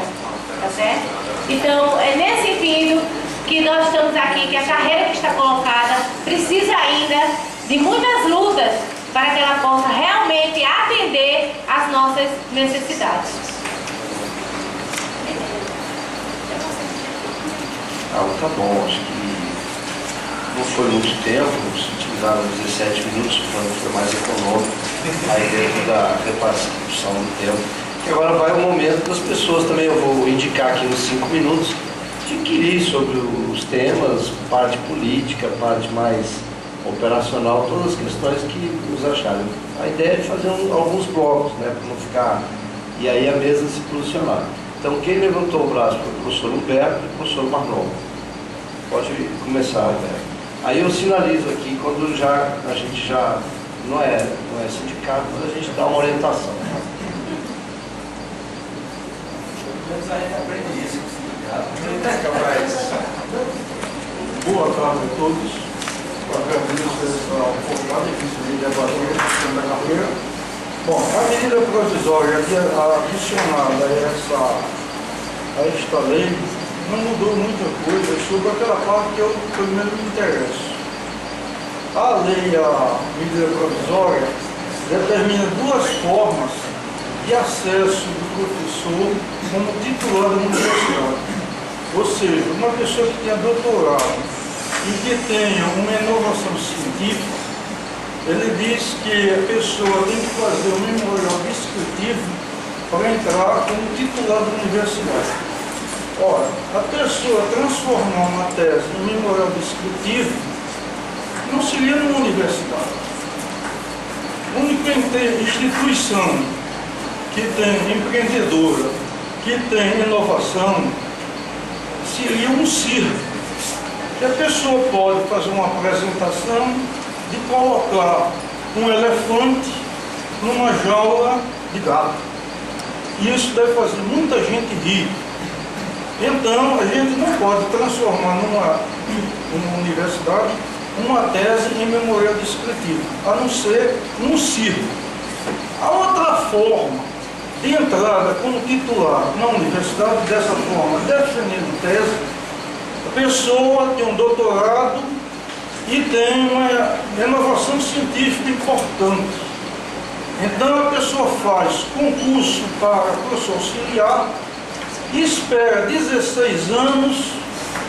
tá certo? Então, é nesse sentido que nós estamos aqui, que a carreira que está colocada precisa ainda de muitas lutas para que ela possa realmente atender às nossas necessidades. Tá bom, acho que não foi muito tempo, utilizaram 17 minutos, portanto foi mais econômico aí dentro da repartição do tempo. E agora vai o momento das pessoas também, eu vou indicar aqui uns 5 minutos, de inquirir sobre os temas, parte política, parte mais operacional, todas as questões que nos acharem. A ideia é de fazer alguns blocos, né, para não ficar, e aí a mesa se posicionar. Então, quem levantou o braço foi o professor Humberto e o professor Marlon. Pode começar, Humberto. Aí eu sinalizo aqui quando a gente já não é sindicato, mas a gente dá uma orientação. A gente aprende isso com o sindicato. Boa tarde a todos. Agradeço a oportunidade de debater a questão da carreira. Bom, a medida provisória adicionada a esta lei não mudou muita coisa sobre aquela parte que eu primeiro me interesso. A lei, a medida provisória, determina 2 formas de acesso do professor como titular da universidade. Ou seja, uma pessoa que tenha doutorado e que tenha uma inovação científica, ele diz que a pessoa tem que fazer um memorial descritivo para entrar como titular da universidade. Ora, a pessoa transformar uma tese em memorial descritivo não seria numa universidade. A única instituição que tem empreendedora, que tem inovação, seria um circo. Que a pessoa pode fazer uma apresentação de colocar um elefante numa jaula de gato. E isso deve fazer muita gente rir. Então, a gente não pode transformar numa universidade uma tese em memorial descritivo, a não ser num circo. A outra forma de entrada como titular na universidade, dessa forma, defendendo tese, a pessoa tem um doutorado e tem uma inovação científica importante. Então a pessoa faz concurso para professor auxiliar e espera 16 anos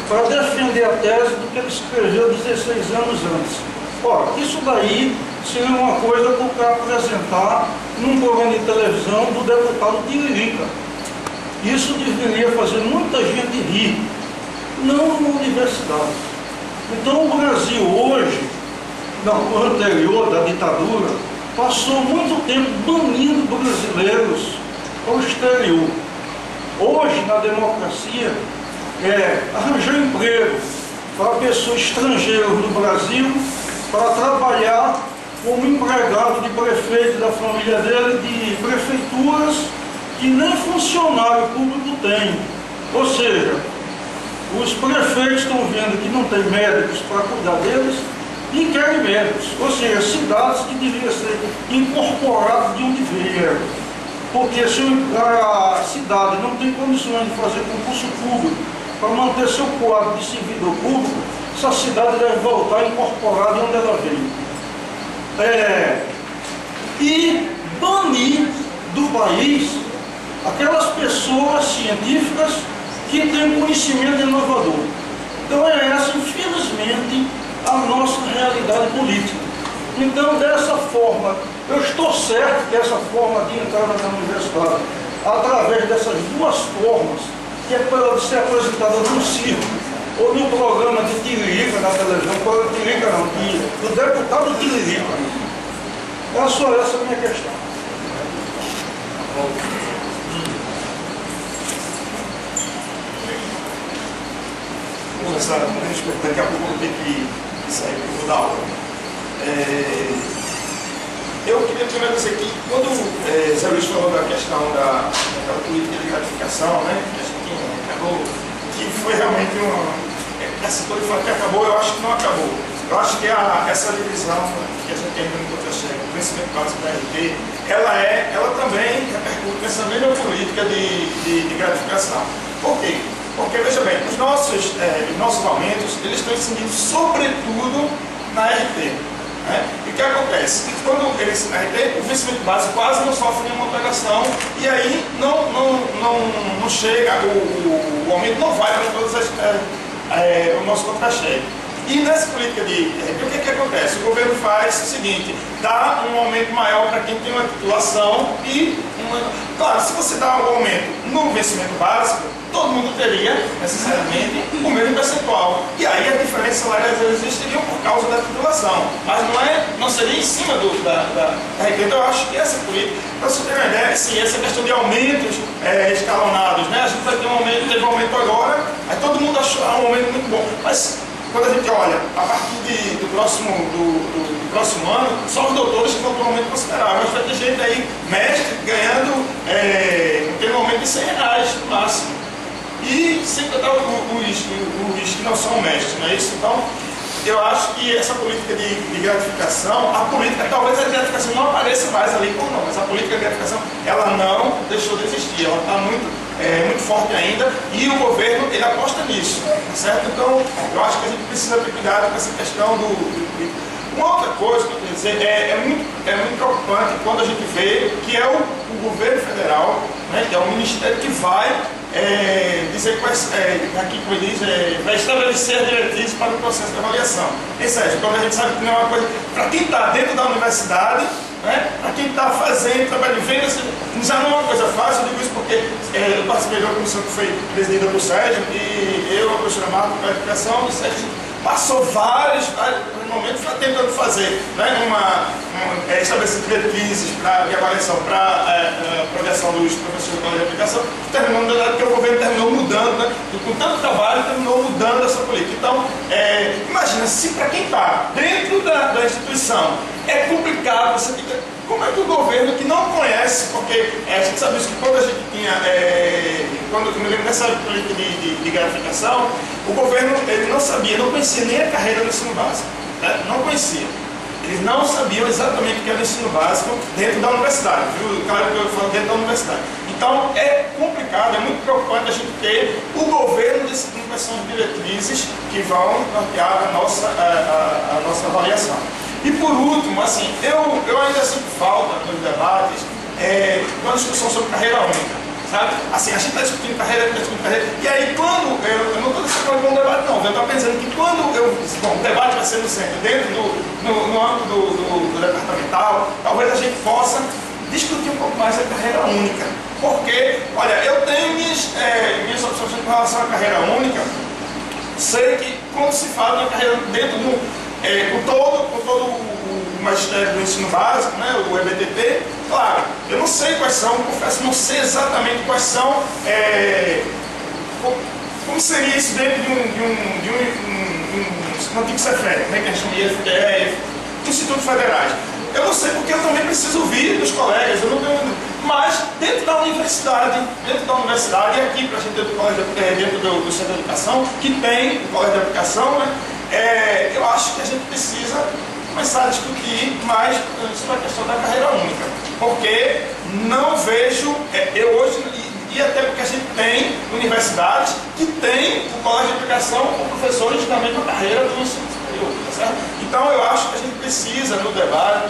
para defender a tese do que ele escreveu 16 anos antes. Ora, isso daí seria uma coisa para o cara apresentar num programa de televisão do deputado Tiririca. Isso deveria fazer muita gente rir, não numa universidade. Então o Brasil hoje, no anterior da ditadura, passou muito tempo banindo brasileiros ao exterior. Hoje, na democracia, arranjar emprego para pessoas estrangeiras do Brasil para trabalhar como empregado de prefeito da família dele, de prefeituras que nem funcionário público tem. Ou seja, os prefeitos estão vendo que não tem médicos para cuidar deles e querem médicos. Ou seja, cidades que deveriam ser incorporadas de onde vieram. Porque se a cidade não tem condições de fazer concurso público para manter seu quadro de servidor público, essa cidade deve voltar incorporada de onde ela veio. E banir do país aquelas pessoas científicas que têm conhecimento inovador. Então é essa, infelizmente, a nossa realidade política. Então, dessa forma, eu estou certo que essa forma de entrada na universidade através dessas duas formas, que é para ser apresentada no circo ou no programa de Tiririca na televisão, programa de Tiririca não, do deputado Tiririca. É só essa a minha questão. Vou começar, daqui a pouco eu vou ter que sair para o dar aula. Eu queria primeiro dizer que quando Zé Luiz falou da questão daquela política de gratificação, né, que a gente acabou, que foi realmente essa coisa que acabou, eu acho que não acabou. Eu acho que essa divisão que a gente tem no contra-cheque, o conhecimento básico da RT, ela também repercute nessa mesma política de gratificação. Por quê? Porque, veja bem, os nossos aumentos, eles estão incidindo sobretudo na RT. Né? E o que acontece? Quando eles na RT, o vencimento básico quase não sofre nenhuma alteração e aí não chega, o aumento não vai para todas o nosso contra-cheque. E nessa política de RT, o que acontece? O governo faz o seguinte, dá um aumento maior para quem tem uma titulação e, claro, se você dá um aumento no vencimento básico, todo mundo teria, necessariamente, o mesmo percentual. E aí a diferença salarial às vezes existiria por causa da titulação. Mas não seria em cima da RT. Então eu acho que essa política, para você ter uma ideia, sim, essa questão de aumentos escalonados, né? A gente vai ter um aumento, teve um aumento agora, aí todo mundo achou um aumento muito bom. Mas quando a gente olha, a partir do próximo ano, só os doutores que vão ter um aumento considerável. Mas vai ter gente aí, mestre, ganhando, tendo um aumento de R$100 no máximo. E sem contar os que não são mestres, não é isso? Então, eu acho que essa política de gratificação, talvez a gratificação não apareça mais ali como não, mas a política de gratificação, ela não deixou de existir, ela está muito forte ainda e o governo, ele aposta nisso, certo? Então, eu acho que a gente precisa ter cuidado com essa questão Uma outra coisa que eu queria dizer, é muito preocupante quando a gente vê que é o governo federal, né, que é o Ministério que vai dizer aqui como diz, vai estabelecer as diretrizes para o processo de avaliação. Ou seja, quando a gente sabe que não é uma coisa, para quem está dentro da universidade, né, para quem está fazendo trabalho de venda, já não é uma coisa fácil. Eu digo isso porque eu participei de uma comissão que foi presidida por Sérgio, e eu, a professora Marta, para a educação, e Sérgio passou vários momentos tentando fazer, né, estabelecer diretrizes de avaliação para a projeção dos professores do colégio de aplicação, porque o governo terminou mudando, né, com tanto trabalho, terminou mudando essa política. Então, imagina, se para quem está dentro da instituição é complicado, você fica, como é que o governo que não conhece, porque a gente sabe isso, que quando a gente tinha, quando eu me lembro dessa política de gratificação, o governo ele não sabia, não conhecia nem a carreira do ensino básico, né? Não conhecia. Eles não sabiam exatamente o que era o ensino básico dentro da universidade, viu? Claro que eu falo dentro da universidade. Então é complicado, é muito preocupante a gente ter o governo decidindo quais são as diretrizes que vão nortear a nossa avaliação. E por último, assim, eu ainda sinto falta nos debates uma discussão sobre carreira única, sabe? Assim, a gente está discutindo carreira, e aí quando, eu não estou dizendo que é um debate não, eu estou pensando que quando o debate vai ser no centro, dentro no âmbito do departamental, talvez a gente possa discutir um pouco mais a carreira única, porque, olha, eu tenho minhas opções com relação à carreira única. Sei que quando se fala de carreira dentro com todo o magistério do ensino básico, né, o EBTP, claro, eu não sei quais são, confesso, não sei exatamente quais são, como seria isso dentro de um antigo CEFET, né, que a gente chama de IFDE, Institutos Federais. Eu não sei porque eu também preciso ouvir dos colegas, eu não tenho, mas dentro da universidade, e aqui para a gente ter dentro do centro de educação, que tem o colégio de aplicação, né, eu acho que a gente precisa começar a discutir mais sobre a questão da carreira única, porque não vejo, eu hoje, e até porque a gente tem universidades que tem o colégio de aplicação com professores da mesma carreira do ensino superior, tá certo? Então eu acho que a gente precisa, no debate,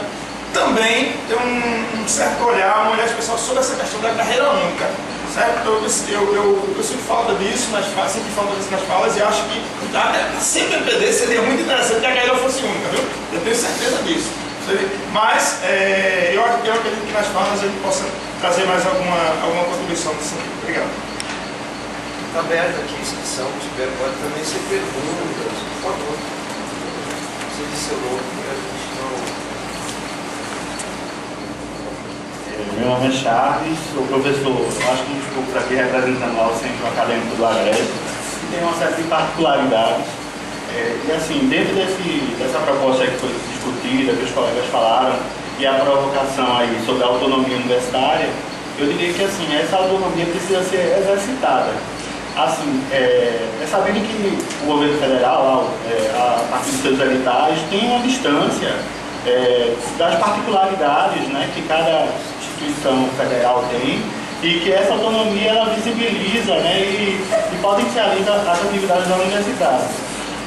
também ter um certo olhar, um olhar especial sobre essa questão da carreira única, certo? Eu sinto falta disso, sinto falta disso nas falas, e acho que sempre o MPD seria muito interessante que a carreira fosse única, viu? Eu tenho certeza disso. Mas eu acredito que nas falas a gente possa trazer mais alguma contribuição nesse sentido. Obrigado. Está aberta aqui a inscrição, pode também ser perguntas, por favor. Você disse o nome, a gente não... Meu nome é Charles, sou professor, acho que um dos poucos aqui representando lá o Centro Acadêmico do Agreste, que tem uma série de particularidades. E assim, dentro dessa proposta que foi discutida, que os colegas falaram, e a provocação aí sobre a autonomia universitária, eu diria que assim, essa autonomia precisa ser exercitada. Assim, é sabido que o governo federal, a partir dos seus editais, tem uma distância das particularidades, né, que cada instituição federal tem, e que essa autonomia ela visibiliza, né, e potencializa as atividades da universidade.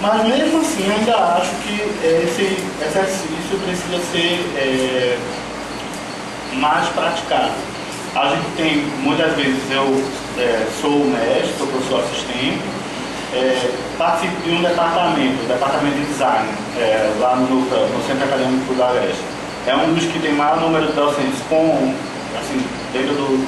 Mas mesmo assim, eu ainda acho que esse exercício precisa ser mais praticado. A gente tem, muitas vezes, eu sou mestre, sou professor assistente, participo de um departamento de design, lá no Centro Acadêmico do Agreste. É um dos que tem maior número de docentes dentro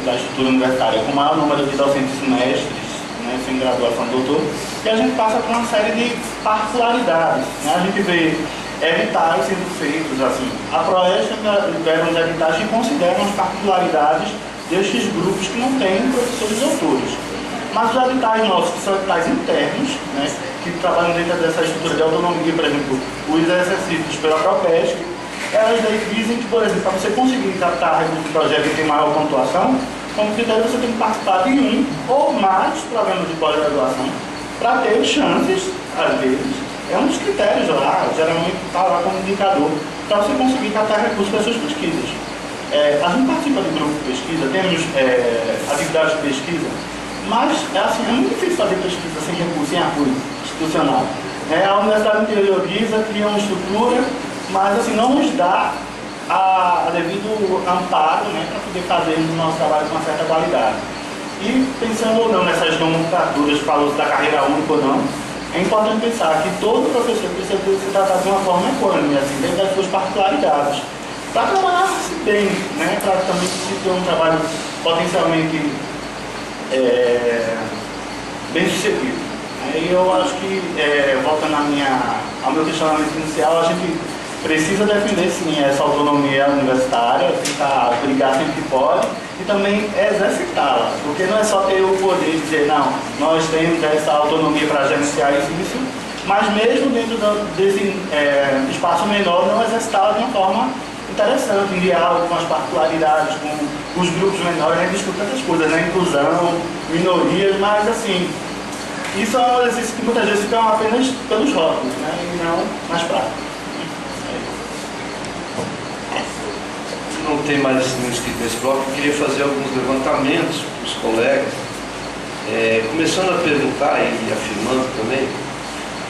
da estrutura universitária, com maior número de docentes mestres, né, sem graduação, doutor, e a gente passa por uma série de particularidades, né? A gente vê editais sendo feitos, assim, a Proeste libera uns editais que consideram as particularidades destes grupos que não têm professores doutores. Mas os editais nossos, que são editais internos, né, que trabalham dentro dessa estrutura de autonomia, por exemplo, os exercícios pela Propesc, elas dizem que, por exemplo, para você conseguir captar recursos de projeto que tem maior pontuação, como critério você tem que participar de um ou mais programas de pós-graduação para ter chances, às vezes, é um dos critérios lá, geralmente está lá como indicador, para você conseguir captar recursos para as suas pesquisas. A gente participa de grupo de pesquisa, temos atividades de pesquisa, mas assim, é muito difícil fazer pesquisa sem recurso, sem apoio institucional. A universidade interioriza, cria uma estrutura, mas assim, não nos dá a devido amparo, né, para poder fazer o nosso trabalho com uma certa qualidade. E pensando ou não nessas nomenclaturas, falou da carreira única ou não, é importante pensar que todo professor precisa ser tratado de uma forma equânime, assim, dentro das suas particularidades, para trabalhar-se bem, né, para também se ter um trabalho potencialmente bem sucedido. E eu acho que, voltando ao meu questionamento inicial, a gente precisa defender sim essa autonomia universitária, tentar brigar sempre que pode e também exercitá-la, porque não é só ter o poder de dizer, não, nós temos essa autonomia para gerenciar isso, mas mesmo dentro desse espaço menor, não exercitá-la de uma forma interessante, em diálogo com as particularidades, com os grupos menores, a gente discute tantas coisas, né? Inclusão, minorias, mas assim, isso é um exercício que muitas vezes fica apenas pelos rótulos, né? E não nas práticas. Não tem mais nenhum inscrito nesse bloco, eu queria fazer alguns levantamentos para os colegas, começando a perguntar e afirmando também,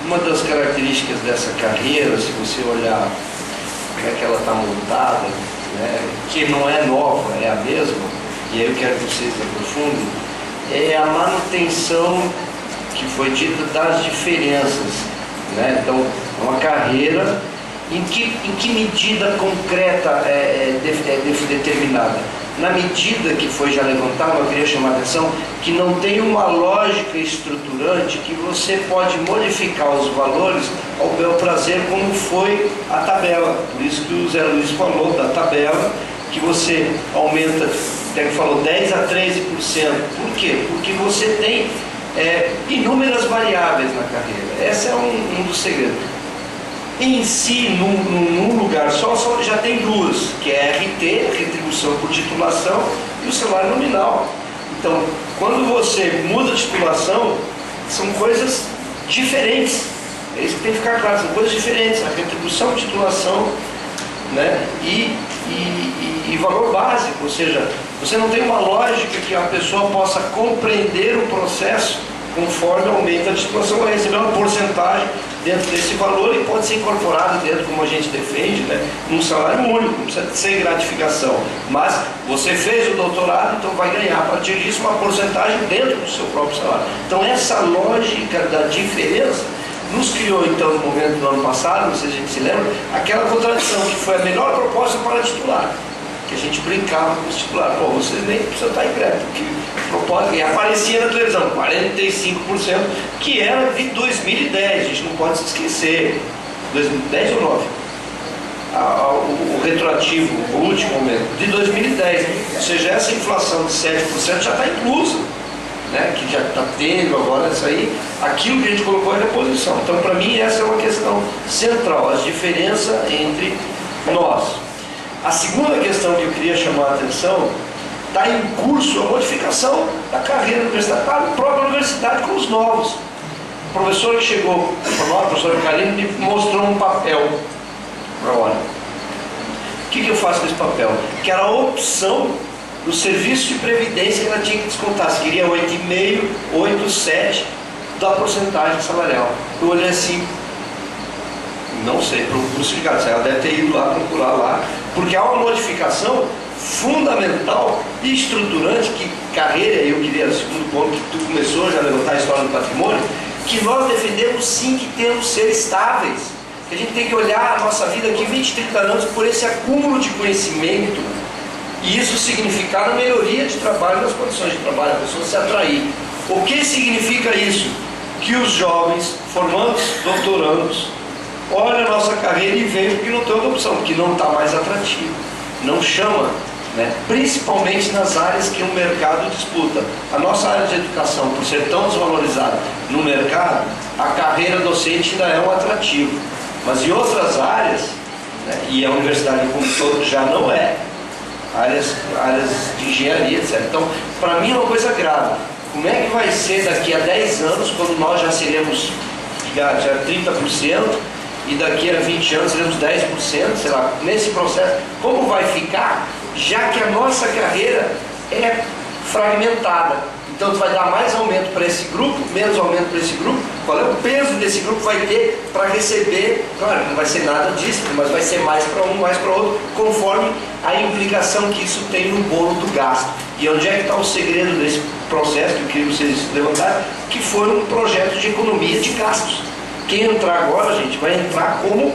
uma das características dessa carreira, se você olhar como é que ela está montada, né, que não é nova, é a mesma, e aí eu quero que vocês aprofundem, é a manutenção que foi dita das diferenças, né? Então, é uma carreira. Em que medida concreta é determinada? Na medida que foi já levantado, eu queria chamar a atenção que não tem uma lógica estruturante que você pode modificar os valores ao bel prazer, como foi a tabela. Por isso que o Zé Luiz falou da tabela, que você aumenta, até que falou 10% a 13%. Por quê? Porque você tem inúmeras variáveis na carreira. Esse é um dos segredos. Em si, num lugar só já tem duas, que é a RT, a retribuição por titulação, e o salário nominal. Então, quando você muda a titulação, são coisas diferentes. É isso que tem que ficar claro, são coisas diferentes. A retribuição, titulação, né, e valor básico, ou seja, você não tem uma lógica que a pessoa possa compreender o processo conforme aumenta a titulação, vai receber uma porcentagem dentro desse valor e pode ser incorporado dentro, como a gente defende, né, num salário único, não precisa ser gratificação. Mas você fez o doutorado, então vai ganhar a partir disso uma porcentagem dentro do seu próprio salário. Então essa lógica da diferença nos criou então no momento do ano passado, não sei se a gente se lembra, aquela contradição que foi a melhor proposta para titular, que a gente brincava com o titular, pô, vocês nem precisam estar em greve, porque proposta, e aparecia na televisão, 45%, que era de 2010, a gente não pode se esquecer, 2010 ou 9? O retroativo, o último momento, de 2010, ou seja, essa inflação de 7% já está inclusa, né, que já está tendo agora isso aí, aquilo que a gente colocou é reposição. Então, para mim, essa é uma questão central, a diferença entre nós. A segunda questão que eu queria chamar a atenção, está em curso a modificação da carreira universitária, para a própria universidade com os novos. O professor que chegou, o professor Carino, me mostrou um papel. Agora, o que eu faço nesse papel? Que era a opção do serviço de previdência que ela tinha que descontar. Se queria 8,5, 8, 7 da porcentagem salarial. Eu olhei assim, não sei, procuro o sindicato, ela deve ter ido lá procurar lá, porque há uma modificação fundamental e estruturante que carreira, eu queria, o segundo ponto que tu começou já a levantar a história do patrimônio, que nós defendemos sim que temos que ser estáveis. A gente tem que olhar a nossa vida aqui 20, 30 anos por esse acúmulo de conhecimento e isso significar a melhoria de trabalho, nas condições de trabalho, a pessoa se atrair. O que significa isso? Que os jovens, formandos, doutorandos, olham a nossa carreira e veem porque não tem outra opção, porque não está mais atrativo, não chama, né? Principalmente nas áreas que o mercado disputa. A nossa área de educação, por ser tão desvalorizada no mercado, a carreira docente ainda é um atrativo. Mas em outras áreas, né, e a universidade como todo já não é, áreas de engenharia, etc. Então, para mim é uma coisa grave. Como é que vai ser daqui a 10 anos, quando nós já seremos já 30%, e daqui a 20 anos seremos 10%, sei lá, nesse processo, como vai ficar, já que a nossa carreira é fragmentada? Então tu vai dar mais aumento para esse grupo, menos aumento para esse grupo. Qual é o peso desse grupo vai ter para receber? Claro, não vai ser nada disso, mas vai ser mais para um, mais para outro, conforme a implicação que isso tem no bolo do gasto. E onde é que está o segredo desse processo que eu queria que vocês levantaram? Que foi um projeto de economia de gastos. Quem entrar agora, gente, vai entrar como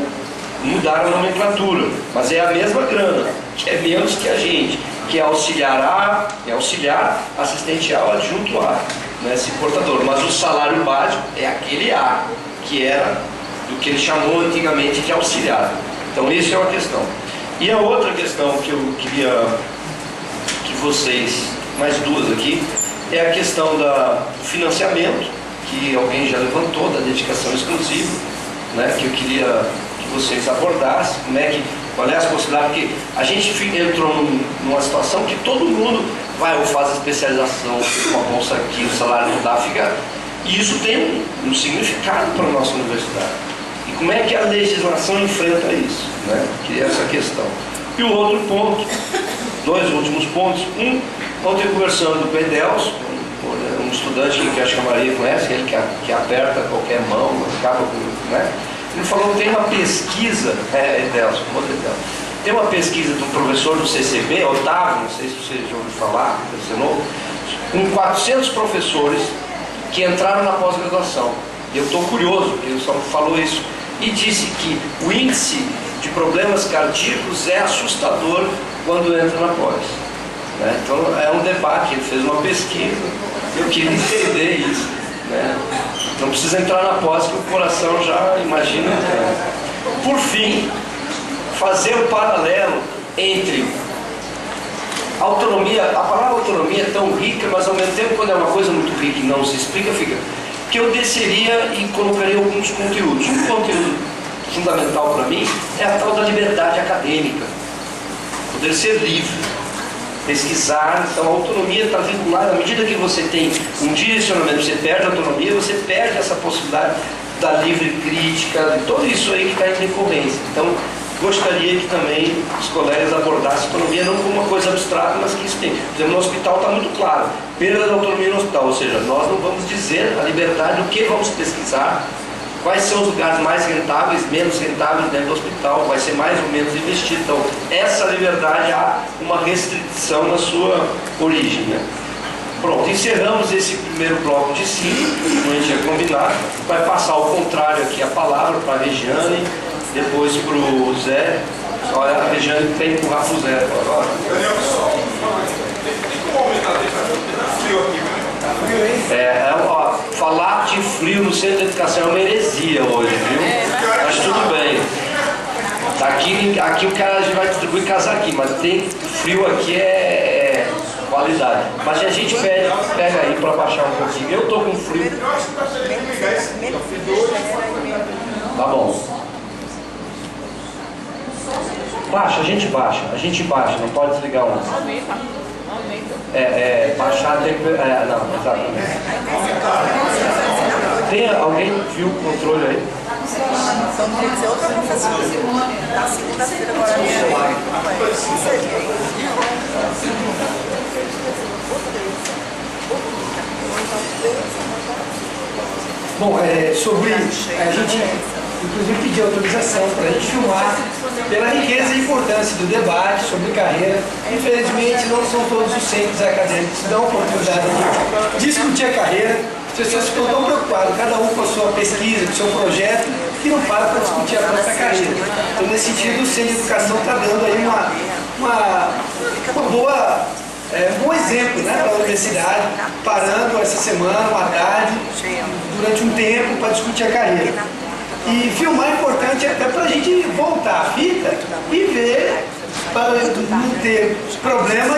mudar a nomenclatura, mas é a mesma grana, que é menos que a gente, que é auxiliar A, é auxiliar, assistente A, adjunto A, né, esse portador. Mas o salário básico é aquele A, que era do que ele chamou antigamente de auxiliar. Então, isso é uma questão. E a outra questão que eu queria que vocês, mais duas aqui, é a questão do financiamento, que alguém já levantou, da dedicação exclusiva, né, que eu queria que vocês abordassem, qual é as possibilidades, porque a gente entrou numa situação que todo mundo vai ou faz a especialização, uma bolsa aqui, o salário não dá, e isso tem um significado para a nossa universidade. E como é que a legislação enfrenta isso, né? Que é essa questão. E o outro ponto, dois últimos pontos. Ontem conversando com o Edelso, um estudante que acho que a Maria conhece, ele que aperta qualquer mão, acaba com, né? Ele falou que tem uma pesquisa, Edelso, tem uma pesquisa de um professor do CCB, Otávio, não sei se vocês já ouviram falar, com 400 professores que entraram na pós-graduação. Eu estou curioso, porque ele só falou isso. E disse que o índice de problemas cardíacos é assustador quando entra na pós. Né? Então é um debate, ele fez uma pesquisa, eu queria entender isso. Né? Não precisa entrar na pós que o coração já imagina. Né? Por fim, fazer o paralelo entre autonomia. A palavra autonomia é tão rica, mas ao mesmo tempo, quando é uma coisa muito rica e não se explica, fica. Que eu desceria e colocaria alguns conteúdos. Um conteúdo fundamental para mim é a tal da liberdade acadêmica, poder ser livre, pesquisar. Então a autonomia está vinculada, à medida que você tem um direcionamento, você perde a autonomia, você perde essa possibilidade da livre crítica, de tudo isso aí que está em decorrência. Então gostaria que também os colegas abordassem a autonomia não como uma coisa abstrata, mas que isso tem. Por exemplo, no hospital está muito claro, perda da autonomia no hospital, ou seja, nós não vamos dizer a liberdade do que vamos pesquisar, quais são os lugares mais rentáveis, menos rentáveis dentro do hospital, vai ser mais ou menos investido. Então, essa liberdade há uma restrição na sua origem. Né? Pronto, encerramos esse primeiro bloco de 5, como a gente ia combinar. Vai passar ao contrário aqui a palavra para a Regiane, depois para o Zé. Olha, a Regiane tem que empurrar para o Zé agora. Daniel, pessoal, tem como aumentar a temperatura? Tá frio aqui, né? Ó, falar de frio no centro de educação é uma heresia hoje, viu? Mas tudo bem. Aqui o cara já vai distribuir casaquinho, mas tem frio aqui é qualidade. Mas a gente pega aí para baixar um pouquinho. Eu tô com frio. Eu acho que tá sendo ligar esse aqui, ó. Frio 2, Tá bom. Baixa, a gente baixa, não pode desligar o lance. Baixar a temperatura. Não, exatamente. Tem alguém viu o controle aí? Então tem que ser outra professora. Na segunda-feira agora. Bom, sobre a gente inclusive pedir autorização para a gente filmar pela riqueza e importância do debate sobre carreira. Infelizmente não são todos os centros acadêmicos que dão a oportunidade de discutir a carreira. As pessoas ficam tão preocupadas, cada um com a sua pesquisa, com o seu projeto, que não para discutir a própria carreira. Então, nesse sentido, o Centro de Educação está dando aí um bom exemplo, né, para a universidade, parando essa semana, uma tarde, durante um tempo, para discutir a carreira. E filmar é importante até para a gente voltar a fita e ver, para não ter problema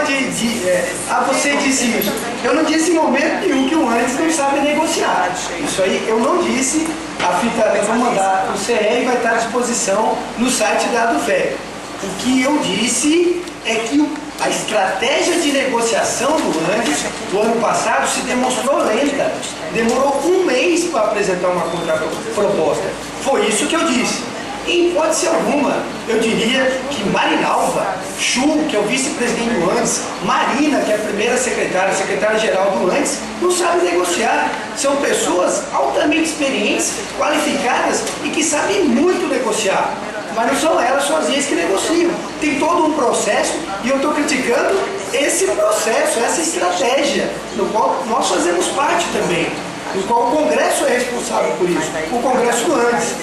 você disse isso. Eu não disse em momento nenhum que o antes não sabe negociar. Isso aí eu não disse. A fita eu vou mandar para o CE e vai estar à disposição no site da ADUFEC. O que eu disse é que a estratégia de negociação do Andes, do ano passado, se demonstrou lenta. Demorou um mês para apresentar uma contraproposta. Foi isso que eu disse. Em hipótese alguma, eu diria que Marinalva, Chu, que é o vice-presidente do Andes, Marina, que é a primeira secretária-geral do Andes, não sabe negociar. São pessoas altamente experientes, qualificadas e que sabem muito negociar. Mas não são elas sozinhas que negociam. Tem todo um processo e eu estou criticando esse processo, essa estratégia, no qual nós fazemos parte também, no qual o Congresso é responsável por isso, o Congresso do Andes,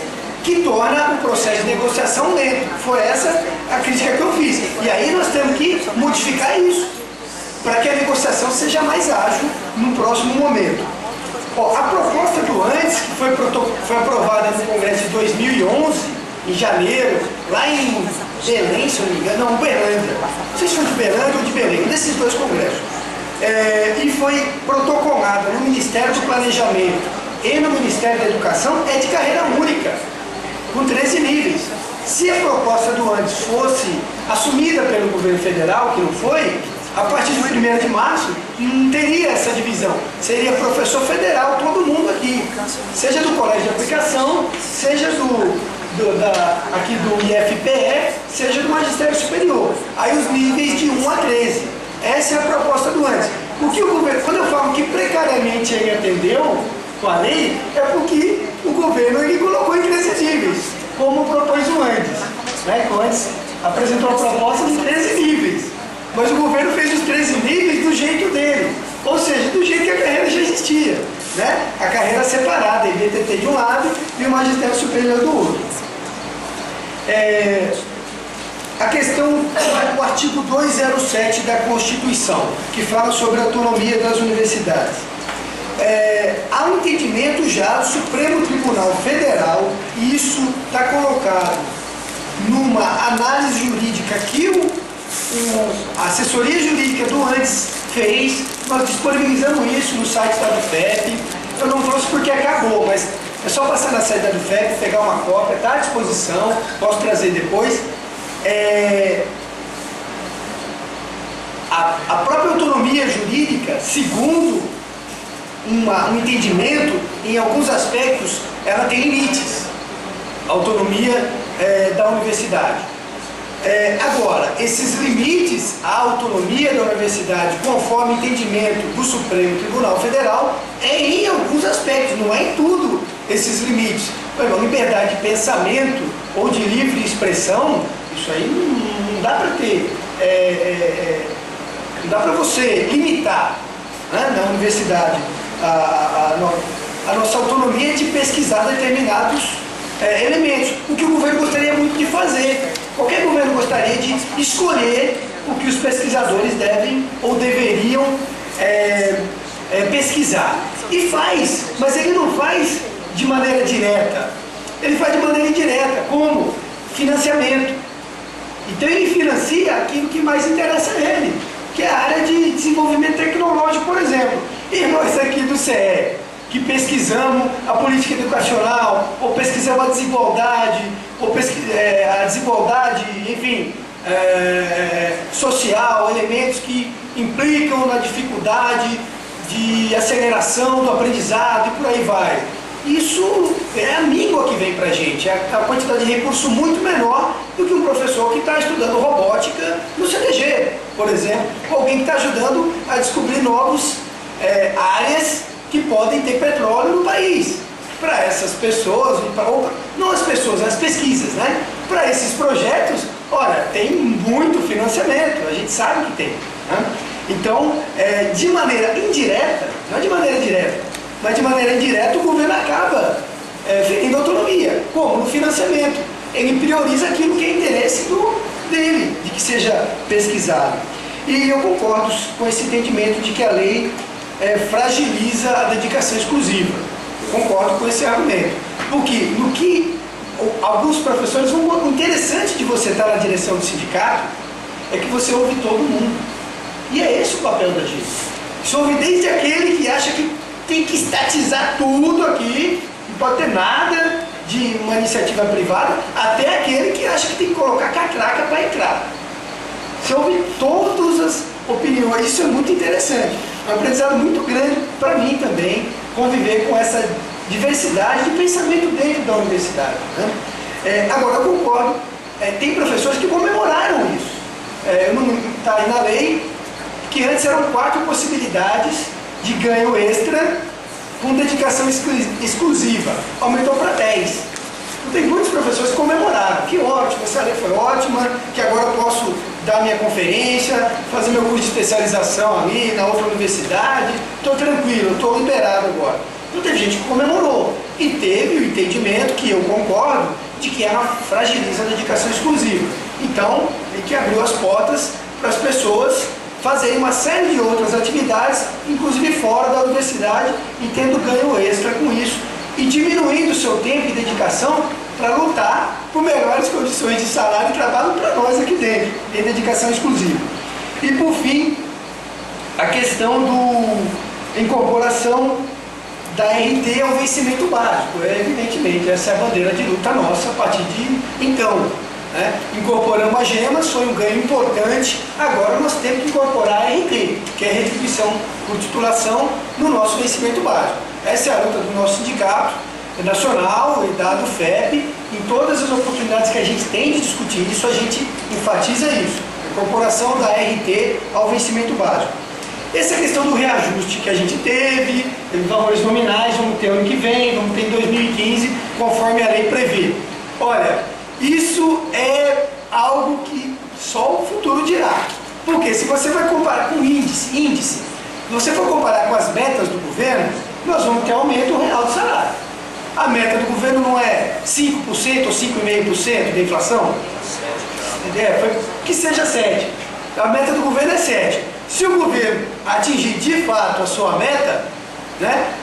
que torna o processo de negociação lento. Foi essa a crítica que eu fiz. E aí nós temos que modificar isso, para que a negociação seja mais ágil no próximo momento. A proposta do Andes, que foi aprovada no Congresso de 2011, em janeiro, lá em Belém, se eu não me engano, não, Uberlândia. Não sei se foi de Uberlândia ou de Belém, um desses dois congressos. E foi protocolada no Ministério do Planejamento e no Ministério da Educação, é de carreira única, com 13 níveis. Se a proposta do Andes fosse assumida pelo governo federal, que não foi, a partir de 1º de março, não teria essa divisão. Seria professor federal, todo mundo aqui. Seja do colégio de aplicação, seja aqui do IFPE, seja do magistério superior. Aí os níveis de 1 a 13. Essa é a proposta do Andes. O que o governo, quando eu falo que precariamente ele atendeu com a lei, é porque o governo ele colocou em 13 níveis, como propôs o Andes. Né? O Andes apresentou a proposta de 13 níveis, mas o governo fez os 13 níveis do jeito dele, ou seja, do jeito que a carreira já existia. Né? A carreira separada, IBTT de um lado e o magistério superior do outro. A questão vai para o artigo 207 da Constituição, que fala sobre a autonomia das universidades. Há um entendimento já do Supremo Tribunal Federal, e isso está colocado numa análise jurídica que a assessoria jurídica do Andes fez. Nós disponibilizamos isso no site da ADUFEC. Eu não trouxe porque acabou, mas é só passar na site da ADUFEC, pegar uma cópia, está à disposição, posso trazer depois. A própria autonomia jurídica, segundo um entendimento, em alguns aspectos, ela tem limites. A autonomia da universidade. Agora, esses limites à autonomia da universidade, conforme o entendimento do Supremo Tribunal Federal, é em alguns aspectos, não é em tudo esses limites. Por exemplo, liberdade de pensamento ou de livre expressão, isso aí não dá para ter, não dá para você limitar. né, na universidade a nossa autonomia de pesquisar determinados elementos, o que o governo gostaria muito de fazer. Qualquer governo gostaria de escolher o que os pesquisadores devem ou deveriam pesquisar. E faz, mas ele não faz de maneira direta. Ele faz de maneira indireta, como financiamento. Então ele financia aquilo que mais interessa a ele, que é a área de desenvolvimento tecnológico, por exemplo. E nós aqui do CE, que pesquisamos a política educacional, ou pesquisamos a desigualdade, enfim, social, elementos que implicam na dificuldade de aceleração do aprendizado e por aí vai. Isso é a míngua que vem para a gente, é a quantidade de recurso muito menor do que um professor que está estudando robótica no CTG, por exemplo, ou alguém que está ajudando a descobrir novas áreas que podem ter petróleo no país. Para essas pessoas, não as pessoas, as pesquisas, né? Para esses projetos, olha, tem muito financiamento, a gente sabe que tem, né? Então, de maneira indireta, não de maneira direta, mas de maneira indireta o governo acaba ferindo a autonomia. Como? No financiamento. Ele prioriza aquilo que é interesse dele, de que seja pesquisado. E eu concordo com esse entendimento de que a lei fragiliza a dedicação exclusiva. Eu concordo com esse argumento. Porque no que alguns professores, o interessante de você estar na direção do sindicato é que você ouve todo mundo. E é esse o papel da gente. Você ouve desde aquele que acha que tem que estatizar tudo aqui, não pode ter nada de uma iniciativa privada, até aquele que acha que tem que colocar catraca para entrar. Você ouve todas as opiniões, isso é muito interessante. É um aprendizado muito grande para mim também, conviver com essa diversidade de pensamento dentro da universidade, né? Agora, eu concordo, tem professores que comemoraram isso. Está aí na lei que antes eram 4 possibilidades de ganho extra com dedicação exclusiva. Aumentou para 10. Então, tem muitos professores que comemoraram. Que ótimo, essa lei foi ótima, que agora eu posso dar minha conferência, fazer meu curso de especialização ali na outra universidade. Estou tranquilo, estou liberado agora. Então teve gente que comemorou. E teve o entendimento, que eu concordo, de que ela fragiliza a dedicação exclusiva. Então, ele que abriu as portas para as pessoas fazerem uma série de outras atividades, inclusive fora da universidade, e tendo ganho extra com isso, e diminuindo o seu tempo e dedicação para lutar por melhores condições de salário e trabalho para nós aqui dentro, em dedicação exclusiva. E por fim, a questão da incorporação da RT ao vencimento básico. Evidentemente, essa é a bandeira de luta nossa a partir de então. Incorporamos a GEMAS, foi um ganho importante. Agora nós temos que incorporar a RT, que é a retribuição por titulação, no nosso vencimento básico. Essa é a luta do nosso sindicato nacional e da do FEP. Em todas as oportunidades que a gente tem de discutir isso, a gente enfatiza isso. A incorporação da RT ao vencimento básico. Essa é a questão do reajuste que a gente teve, valores nominais, vamos ter ano que vem, vamos ter em 2015, conforme a lei prevê. Olha, isso é algo que só o futuro dirá. Porque se você vai comparar com índice, se você for comparar com as metas do governo, nós vamos ter aumento real do salário. A meta do governo não é 5% ou 5,5% da inflação? Que seja 7%. A meta do governo é 7%. Se o governo atingir de fato a sua meta,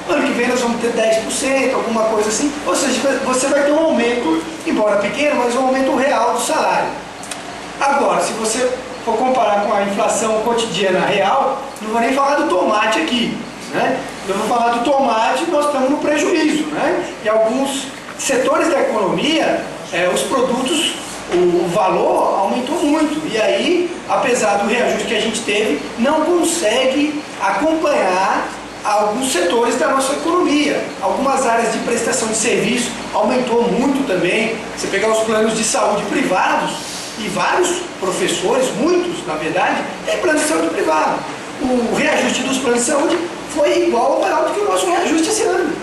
ano que vem nós vamos ter 10%, alguma coisa assim. Ou seja, você vai ter um aumento, embora pequeno, mas um aumento real do salário. Agora, se você for comparar com a inflação cotidiana real, não vou nem falar do tomate aqui. Eu vou falar do tomate, nós estamos no prejuízo. Em alguns setores da economia, os produtos, o valor aumentou muito. E aí, apesar do reajuste que a gente teve, não consegue acompanhar alguns setores da nossa economia. Algumas áreas de prestação de serviço aumentou muito também. Você pegar os planos de saúde privados, e vários professores, muitos na verdade, têm plano de saúde privado. O reajuste dos planos de saúde foi igual ou maior do que o nosso reajuste esse ano.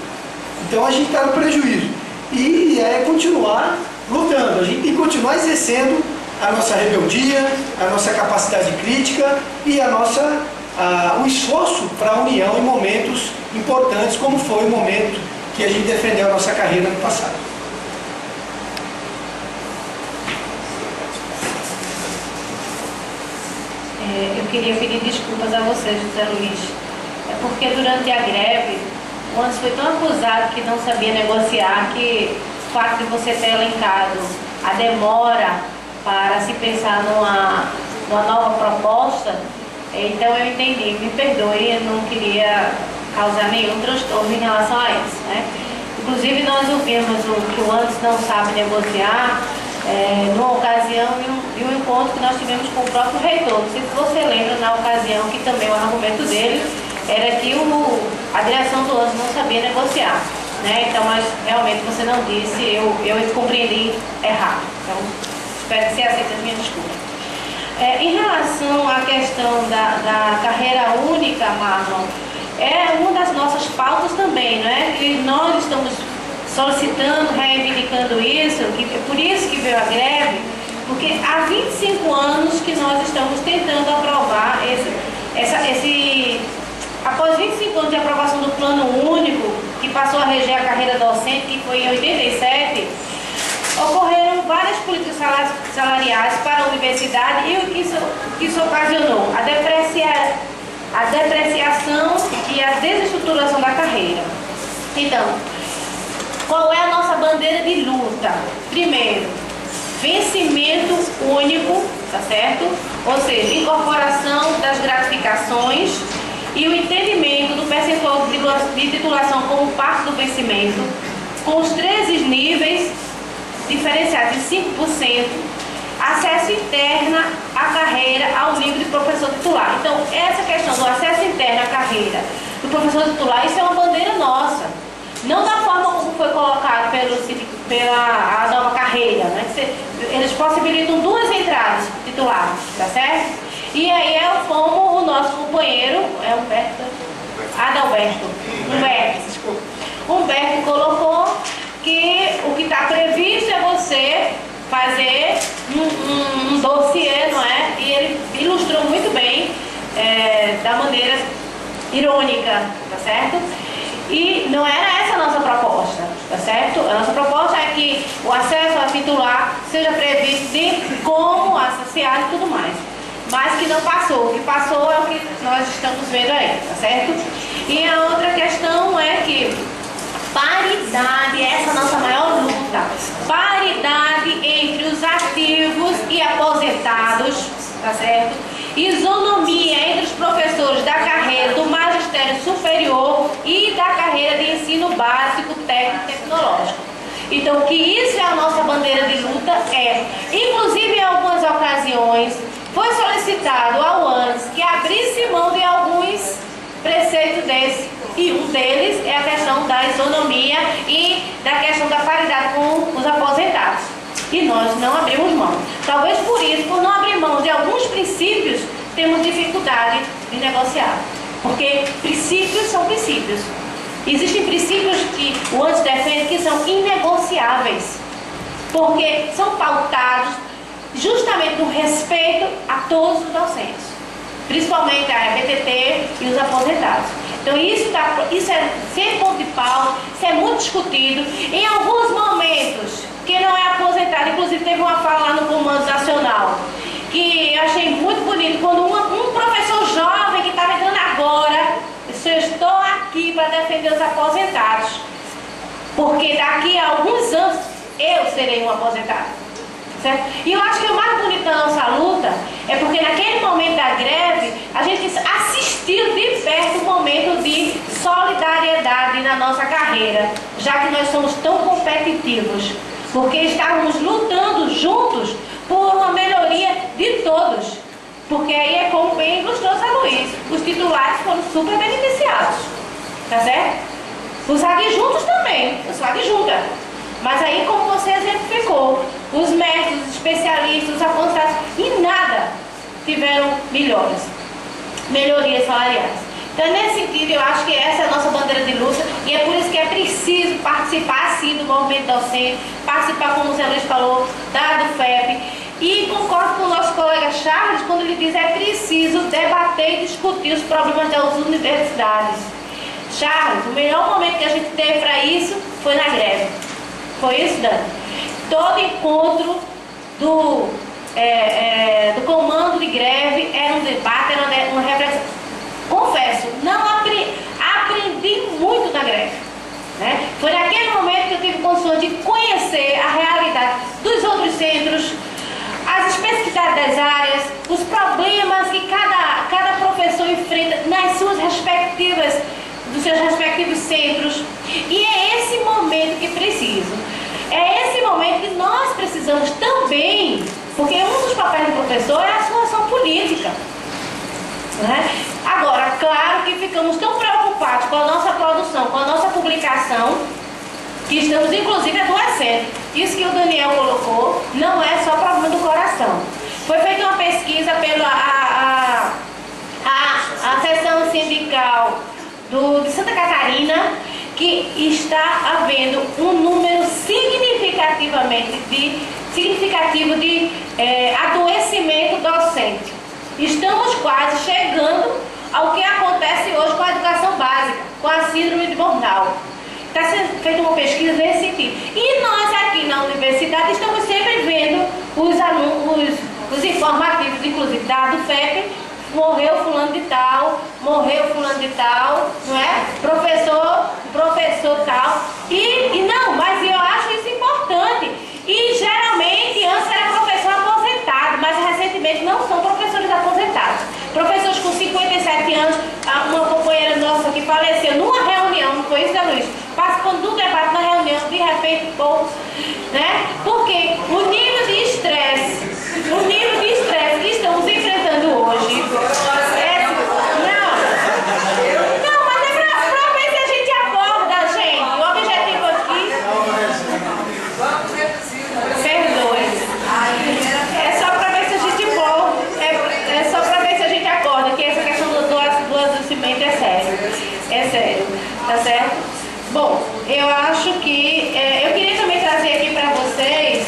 Então a gente está no prejuízo. E é continuar lutando, a gente tem que continuar exercendo a nossa rebeldia, a nossa capacidade crítica e a nossa o esforço para a união em momentos importantes, como foi o momento que a gente defendeu a nossa carreira no passado. Eu queria pedir desculpas a você, José Luiz. É porque durante a greve, o Anderson foi tão acusado que não sabia negociar, que o fato de você ter elencado a demora para se pensar numa nova proposta, então eu entendi, me perdoe, eu não queria causar nenhum transtorno em relação a isso, né? Inclusive nós ouvimos que o Anderson não sabe negociar, numa ocasião de um encontro que nós tivemos com o próprio reitor. Não sei se você lembra, na ocasião, que também o argumento dele era que a direção do Anderson não sabia negociar, né? Então, mas realmente você não disse, eu compreendi errado. Então, espero que você aceite as minhas desculpas. Em relação à questão da carreira única, Marlon, é uma das nossas pautas também, né? E nós estamos solicitando, reivindicando isso, é por isso que veio a greve, porque há 25 anos que nós estamos tentando aprovar após 25 anos de aprovação do Plano Único, que passou a reger a carreira docente, que foi em 87, ocorreram várias políticas salariais para a universidade e o que isso ocasionou? A depreciação e a desestruturação da carreira. Então, qual é a nossa bandeira de luta? Primeiro, vencimento único, tá certo? Ou seja, incorporação das gratificações e o entendimento do percentual de titulação como parte do vencimento, com os 13 níveis diferenciados em 5%, acesso interno à carreira ao nível de professor titular. Então, essa questão do acesso interno à carreira do professor titular, isso é uma bandeira nossa. Não da forma como foi colocado pela nova carreira, né? Eles possibilitam 2 entradas titulares, tá certo? E aí como o nosso companheiro, Humberto colocou que o que está previsto é você fazer um dossiê, não é? E ele ilustrou muito bem, da maneira irônica, tá certo? E não era essa a nossa proposta, tá certo? A nossa proposta é que o acesso a titular seja previsto de como associado e tudo mais. Mas que não passou. O que passou é o que nós estamos vendo aí, tá certo? E a outra questão é que paridade, essa é a nossa maior luta. Paridade entre os ativos e aposentados, tá certo? Isonomia entre os professores da carreira do magistério superior e da carreira de ensino básico, técnico e tecnológico. Então, que isso é a nossa bandeira de luta, inclusive em algumas ocasiões, foi solicitado ao ANS que abrisse mão de alguns preceitos desses, e um deles é a questão da isonomia e da questão da paridade com os aposentados. E nós não abrimos mão. Talvez por isso, por não abrir mão de alguns princípios, temos dificuldade de negociar. Porque princípios são princípios. Existem princípios que o ANS defende que são inegociáveis. Porque são pautados justamente no respeito a todos os docentes. Principalmente a EBTT e os aposentados. Então isso é sempre ponto de pauta, isso é muito discutido. Em alguns momentos, quem não é aposentado, inclusive teve uma fala lá no Comando Nacional, que eu achei muito bonito, quando um professor jovem que estava entrando agora, disse: eu estou aqui para defender os aposentados, porque daqui a alguns anos eu serei um aposentado. Certo? E eu acho que o mais bonito da nossa luta é porque naquele momento da greve a gente assistiu de perto um momento de solidariedade na nossa carreira, já que nós somos tão competitivos, porque estávamos lutando juntos por uma melhoria de todos. Porque aí é como bem ilustrou Zé Luiz, os titulares foram super beneficiados, tá certo? Os adjuntos também, eu sou adjunta. Mas aí, como você exemplificou, os médicos, os especialistas, os aposentados, em nada tiveram melhorias salariais. Então, nesse sentido, eu acho que essa é a nossa bandeira de luta e é por isso que é preciso participar, sim, do movimento docente, participar, como o Zé Luiz falou, da do FEP. E concordo com o nosso colega Charles, quando ele lhe diz: é preciso debater e discutir os problemas das universidades. Charles, o melhor momento que a gente teve para isso foi na greve. Foi isso, Dani? Todo encontro do comando de greve era um debate, era uma reflexão. Confesso, não aprendi muito na greve, né? Foi naquele momento que eu tive condições de conhecer a realidade dos outros centros, as especificidades das áreas, os problemas que cada professor enfrenta nas suas respectivas, dos seus respectivos centros. E é esse momento que preciso. É esse momento que nós precisamos também, porque um dos papéis do professor é a sua ação política, né? Agora, claro que ficamos tão preocupados com a nossa produção, com a nossa publicação, que estamos inclusive adoecendo. Isso que o Daniel colocou não é só problema do coração. Foi feita uma pesquisa pela a seção sindical de Santa Catarina, que está havendo um número significativo de adoecimento docente. Estamos quase chegando ao que acontece hoje com a educação básica, com a síndrome de Bornal. Está sendo feita uma pesquisa nesse sentido. E nós aqui na universidade estamos sempre vendo os informativos, inclusive da FEP, morreu fulano de tal, não é? Professor tal. E não, mas eu acho isso importante. E geralmente antes era professor aposentado, mas recentemente não são professores aposentados. Professores com 57 anos, uma companheira nossa que faleceu numa reunião, não foi isso, Luiz? Participando do debate na reunião, de repente, né? Porque o nível de estresse que estamos enfrentando hoje não, mas é pra ver se a gente acorda, gente. O objetivo aqui, perdoe, é só pra ver se a gente é só pra ver se a gente acorda, que essa questão do adoecimento é sério, tá certo? Bom, eu acho que eu queria também trazer aqui para vocês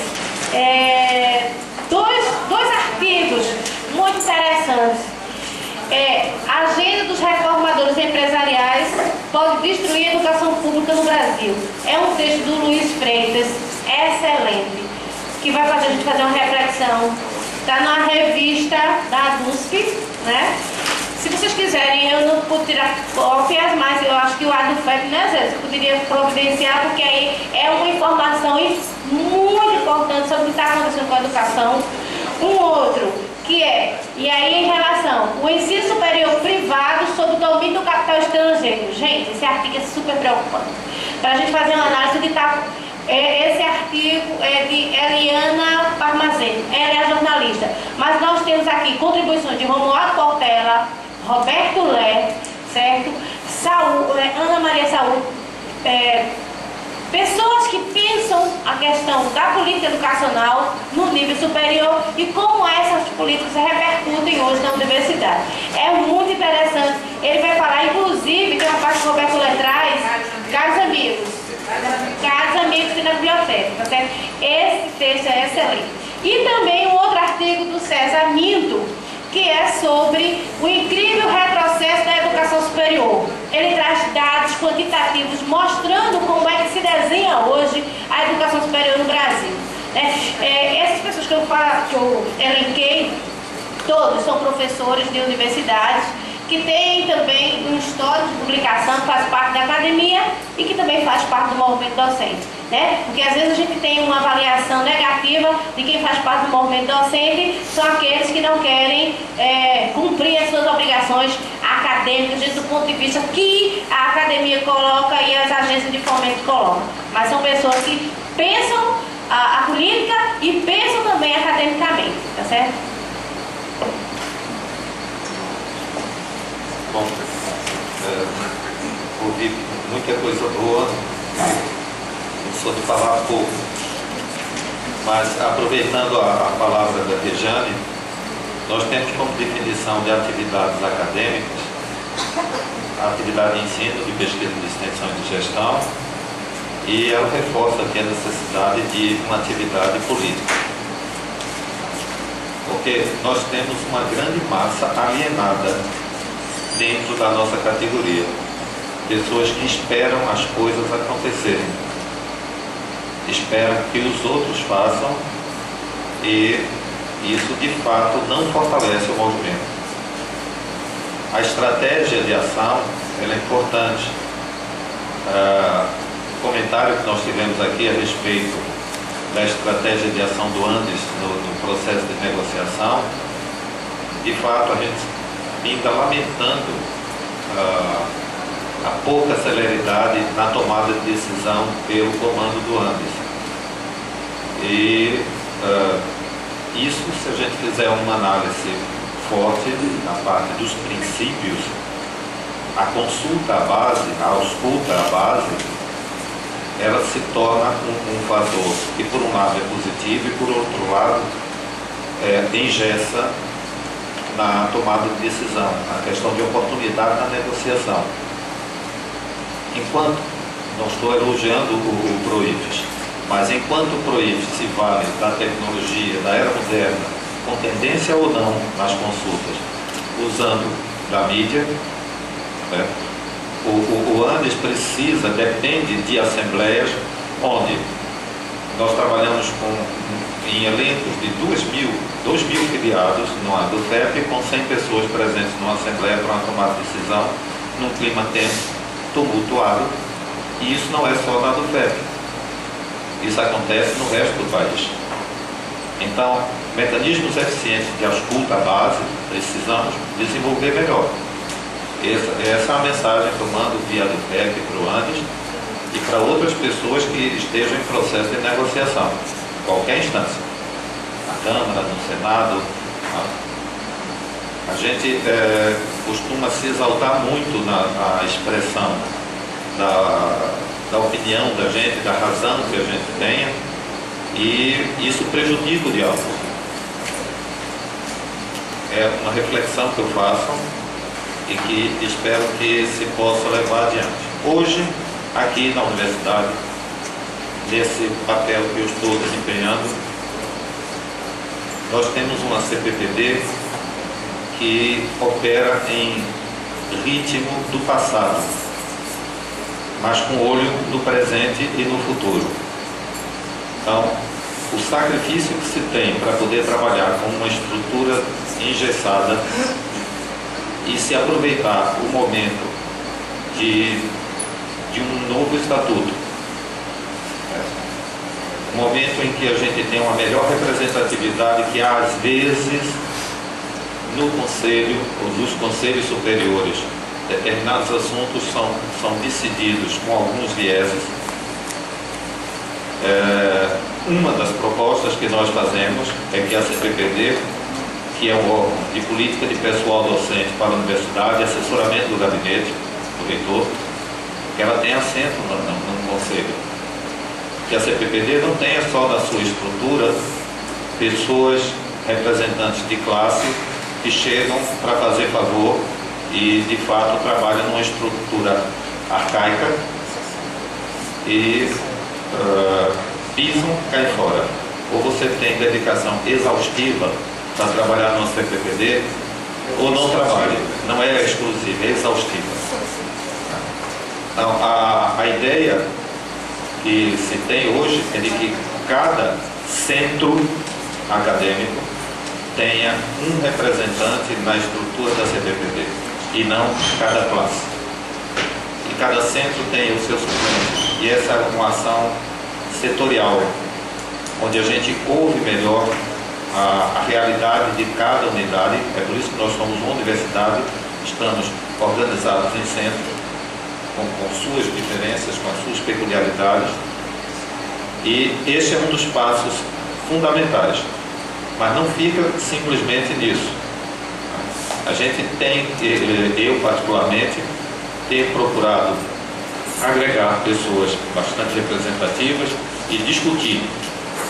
dois artigos muito interessantes. A agenda dos reformadores empresariais pode destruir a educação pública no Brasil. É um texto do Luiz Freitas, excelente, que vai fazer a gente fazer uma reflexão. Está na revista da USP, né? Se vocês quiserem, eu não pude tirar cópias, mas eu acho que o ADUFEP, né, Zé, você poderia providenciar, porque aí é uma informação muito importante sobre o que está acontecendo com a educação. Um outro, que e aí em relação, o ensino superior privado sob o domínio do capital estrangeiro. Gente, esse artigo é super preocupante. Para a gente fazer uma análise de esse artigo é de Eliana Parmazeno, ela é a jornalista. Mas nós temos aqui contribuições de Romualdo Portela, Roberto Lé, certo? Ana Maria Saúl, pessoas que pensam a questão da política educacional no nível superior e como essas políticas repercutem hoje na universidade. É muito interessante. Ele vai falar, inclusive, tem uma parte que o Roberto Lé traz, caros amigos e na biblioteca, tá certo? Esse texto é excelente. E também um outro artigo do César Minto, que é sobre o incrível retrocesso da educação superior. Ele traz dados quantitativos mostrando como é que se desenha hoje a educação superior no Brasil. Essas pessoas que eu elenquei, todos são professores de universidades, que tem também um histórico de publicação, que faz parte da academia e que também faz parte do movimento docente, né? Porque às vezes a gente tem uma avaliação negativa de quem faz parte do movimento docente, são aqueles que não querem cumprir as suas obrigações acadêmicas desde o ponto de vista que a academia coloca e as agências de fomento colocam. Mas são pessoas que pensam a política e pensam também academicamente, tá certo? Bom, ouvi muita coisa boa, não sou de falar pouco, mas aproveitando a palavra da Rejane, nós temos como definição de atividades acadêmicas a atividade de ensino, de pesquisa, de extensão e de gestão, e ela reforça aqui a necessidade de uma atividade política. porque nós temos uma grande massa alienada dentro da nossa categoria. Pessoas que esperam as coisas acontecerem, esperam que os outros façam, e isso de fato não fortalece o movimento. A estratégia de ação ela é importante. O comentário que nós tivemos aqui a respeito da estratégia de ação do Andes no processo de negociação, de fato a gente ainda lamentando a pouca celeridade na tomada de decisão pelo comando do Andes. E isso, se a gente fizer uma análise forte na parte dos princípios, a consulta à base, a ausculta à base, ela se torna um fator que por um lado é positivo e por outro lado engessa na tomada de decisão, na questão de oportunidade na negociação. Enquanto, não estou elogiando o PROIFES, mas enquanto o PROIFES se vale da tecnologia, da era moderna, com tendência ou não nas consultas, usando da mídia, né? O Andes depende de assembleias onde nós trabalhamos em elencos de 2.000 filiados no ADUFEP, com 100 pessoas presentes numa assembleia para uma tomada de decisão, num clima tenso, tumultuado, e isso não é só na ADUFEP. Isso acontece no resto do país. Então, mecanismos eficientes de ausculta à base, precisamos desenvolver melhor. Essa é a mensagem que eu mando via do FEP para o Andes e para outras pessoas que estejam em processo de negociação, qualquer instância, na Câmara, no Senado. A gente costuma se exaltar muito na expressão da opinião da gente, da razão que a gente tenha, e isso prejudica o diálogo. É uma reflexão que eu faço e que espero que se possa levar adiante. Hoje, aqui na universidade, nesse papel que eu estou desempenhando, nós temos uma CPPD que opera em ritmo do passado, mas com olho no presente e no futuro. Então, o sacrifício que se tem para poder trabalhar com uma estrutura engessada e se aproveitar o momento de um novo estatuto, um momento em que a gente tem uma melhor representatividade, que às vezes no conselho ou nos conselhos superiores determinados assuntos são decididos com alguns vieses. Uma das propostas que nós fazemos é que a CPPD, que é um órgão de política de pessoal docente para a universidade, assessoramento do gabinete, do reitor, que ela tenha assento no conselho. Que a CPPD não tenha só na sua estrutura pessoas representantes de classe que chegam para fazer favor e de fato trabalham numa estrutura arcaica e pisam, caem fora. Ou você tem dedicação exaustiva para trabalhar no CPPD, ou não trabalha. Não é exclusiva, é exaustiva. Então, a ideia que se tem hoje é de que cada centro acadêmico tenha um representante na estrutura da CPPD e não cada classe. E cada centro tem o seu suplente. E essa é uma ação setorial, onde a gente ouve melhor a realidade de cada unidade. É por isso que nós somos uma universidade, estamos organizados em centros, com suas diferenças, com as suas peculiaridades, e esse é um dos passos fundamentais, mas não fica simplesmente nisso. A gente tem, eu particularmente, tenho procurado agregar pessoas bastante representativas e discutir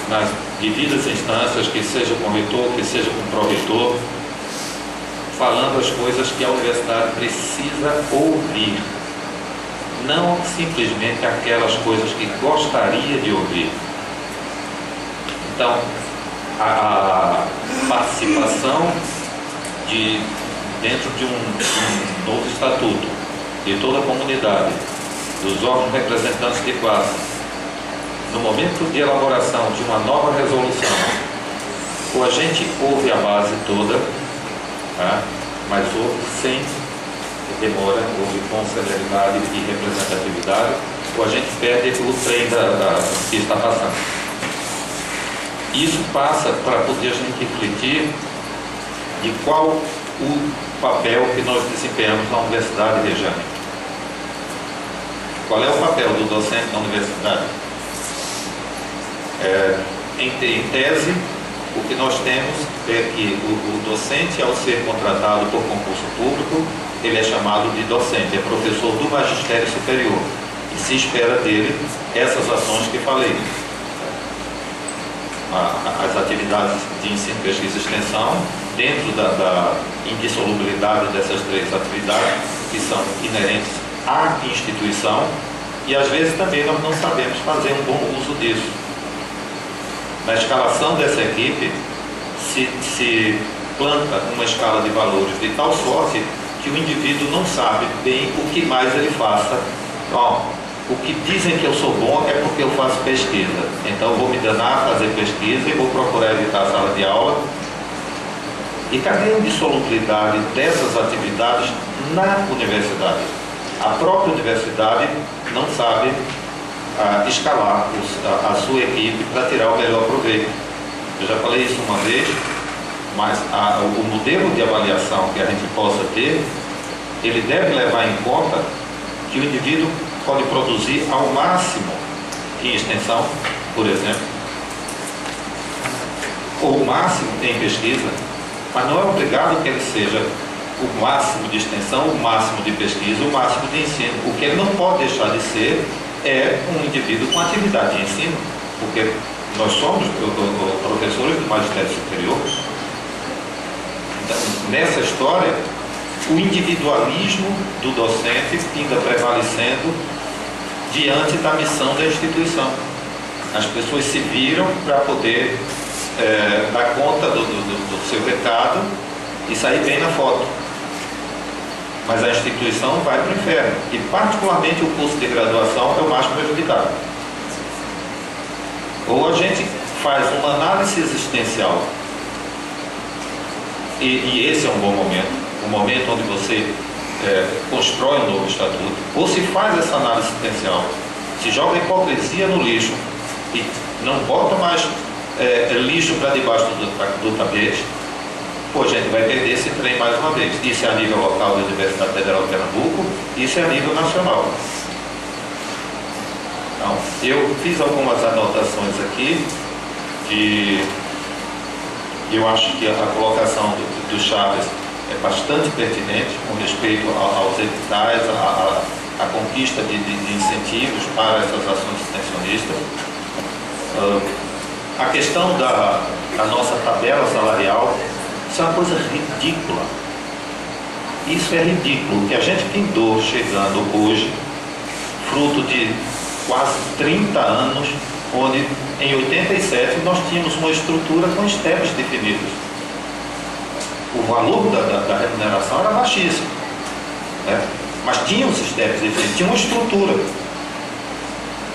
nas devidas instâncias, que seja com o reitor, que seja com o pró-reitor, falando as coisas que a universidade precisa ouvir, não simplesmente aquelas coisas que gostaria de ouvir. Então, a participação dentro de um novo estatuto de toda a comunidade, dos órgãos representantes de classe, no momento de elaboração de uma nova resolução, ou a gente ouve a base toda, tá? Mas ouve sem demora, ouve com celeridade e representatividade, ou a gente perde o trem que está passando. Isso passa para poder a gente refletir de qual o papel que nós desempenhamos na Universidade Rejane. Qual é o papel do docente na universidade? Em tese, o que nós temos é que o docente, ao ser contratado por concurso público, ele é chamado de docente, é professor do magistério superior, e se espera dele essas ações que falei. As atividades de ensino, pesquisa e extensão, dentro da indissolubilidade dessas três atividades, que são inerentes à instituição, e às vezes também nós não sabemos fazer um bom uso disso. Na escalação dessa equipe, se planta uma escala de valores de tal sorte que o indivíduo não sabe bem o que mais ele faça. O que dizem que eu sou bom é porque eu faço pesquisa. Então eu vou me danar a fazer pesquisa e vou procurar evitar a sala de aula. E cadê a indissolubilidade dessas atividades na universidade? A própria universidade não sabe escalar a sua equipe para tirar o melhor proveito. Eu já falei isso uma vez, mas o modelo de avaliação que a gente possa ter, ele deve levar em conta que o indivíduo pode produzir ao máximo em extensão, por exemplo, ou o máximo em pesquisa, mas não é obrigado que ele seja o máximo de extensão, o máximo de pesquisa, o máximo de ensino. O que ele não pode deixar de ser é um indivíduo com atividade de ensino, porque nós somos professores do magistério superior. Então, nessa história, o individualismo do docente ainda prevalecendo diante da missão da instituição. As pessoas se viram para poder dar conta do seu recado e sair bem na foto. Mas a instituição vai para o inferno. E particularmente o curso de graduação é o mais prejudicado. Ou a gente faz uma análise existencial, e esse é um bom momento, um momento onde você constrói um novo estatuto, ou se faz essa análise existencial, se joga a hipocrisia no lixo e não bota mais lixo para debaixo do tapete, pô, a gente vai perder esse trem mais uma vez. Isso é a nível local da Universidade Federal de Pernambuco, isso é a nível nacional. Então, eu fiz algumas anotações aqui e eu acho que a colocação do Chaves é bastante pertinente com respeito aos editais, a conquista de incentivos para essas ações extensionistas. A questão da nossa tabela salarial, isso é uma coisa ridícula. Isso é ridículo. O que a gente pintou chegando hoje, fruto de quase 30 anos, onde em 87 nós tínhamos uma estrutura com steps definidos. O valor da remuneração era baixíssimo, né? Mas tinha os steps definidos, tinha uma estrutura.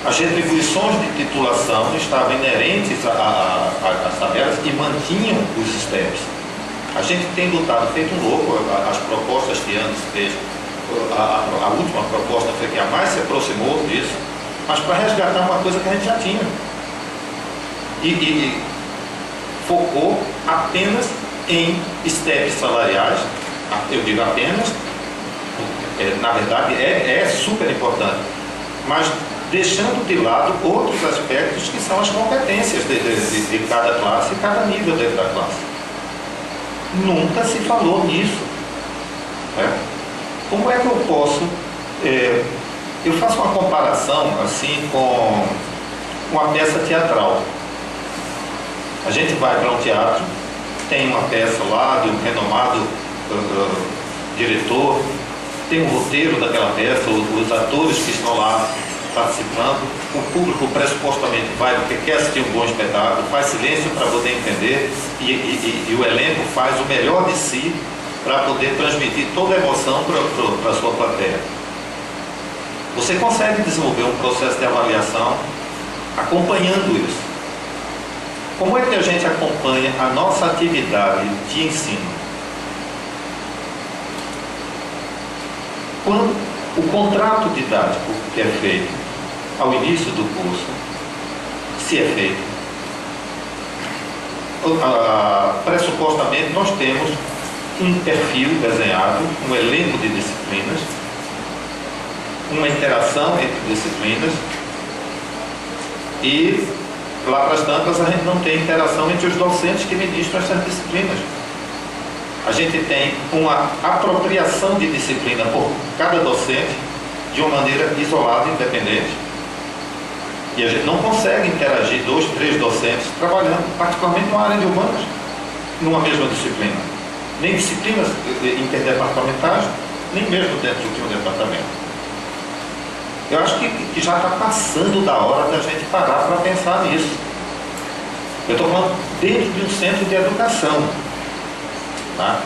As retribuições de titulação estavam inerentes às tabelas e mantinham os steps. A gente tem lutado feito um louco. As propostas que Anderson fez, a última proposta foi que a mais se aproximou disso, mas para resgatar uma coisa que a gente já tinha. E focou apenas em steps salariais. Eu digo apenas, na verdade é super importante, mas deixando de lado outros aspectos que são as competências de cada classe e cada nível dentro da classe. Nunca se falou nisso, né? Como é que eu posso... eu faço uma comparação assim com uma peça teatral. A gente vai para um teatro, tem uma peça lá de um renomado diretor, tem um roteiro daquela peça, os atores que estão lá participando, o público pressupostamente vai porque quer assistir um bom espetáculo, faz silêncio para poder entender e o elenco faz o melhor de si para poder transmitir toda a emoção para a sua plateia. Você consegue desenvolver um processo de avaliação acompanhando isso. Como é que a gente acompanha a nossa atividade de ensino? Quando o contrato didático que é feito ao início do curso, se é feito, pressupostamente nós temos um perfil desenhado, um elenco de disciplinas, uma interação entre disciplinas e lá para as tantas a gente não tem interação entre os docentes que ministram essas disciplinas. A gente tem uma apropriação de disciplina por cada docente de uma maneira isolada, independente. E a gente não consegue interagir 2, 3 docentes trabalhando, particularmente numa área de humanas, numa mesma disciplina. Nem disciplinas interdepartamentais, nem mesmo dentro de um departamento. Eu acho que já está passando da hora da gente parar para pensar nisso. Eu estou falando dentro de um centro de educação. Tá?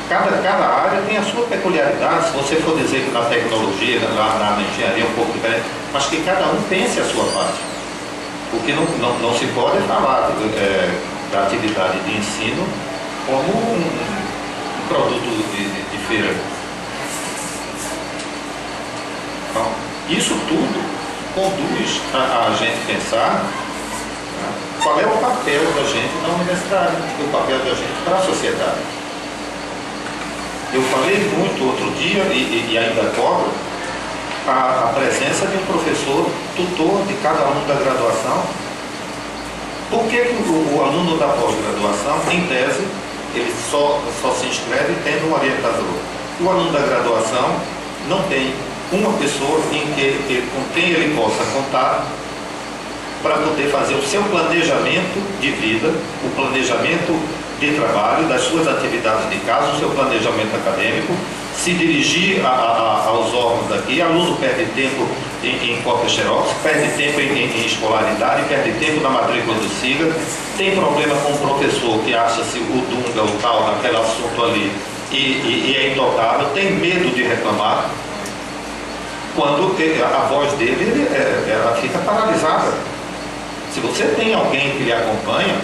Cada área tem a sua peculiaridade. Se você for dizer que na tecnologia, na engenharia é um pouco diferente, mas que cada um pense a sua parte. Porque não se pode falar da atividade de ensino como um produto de feira. Então, isso tudo conduz a gente pensar qual é o papel da gente na universidade, o papel da gente para a sociedade. Eu falei muito outro dia, e ainda cobro, a presença de um professor tutor de cada aluno da graduação. Por que o aluno da pós-graduação, em tese, ele só se inscreve tendo um orientador? O aluno da graduação não tem uma pessoa com quem ele possa contar para poder fazer o seu planejamento de vida, o planejamento de trabalho, das suas atividades de casa, o seu planejamento acadêmico, se dirigir aos órgãos daqui. Aluno perde tempo em cópia xerox, perde tempo em escolaridade, perde tempo na matrícula do SIGA, tem problema com o professor que acha-se o dunga, o tal, naquele assunto ali, e é intocável, tem medo de reclamar, quando a voz dele ela fica paralisada. Se você tem alguém que lhe acompanha,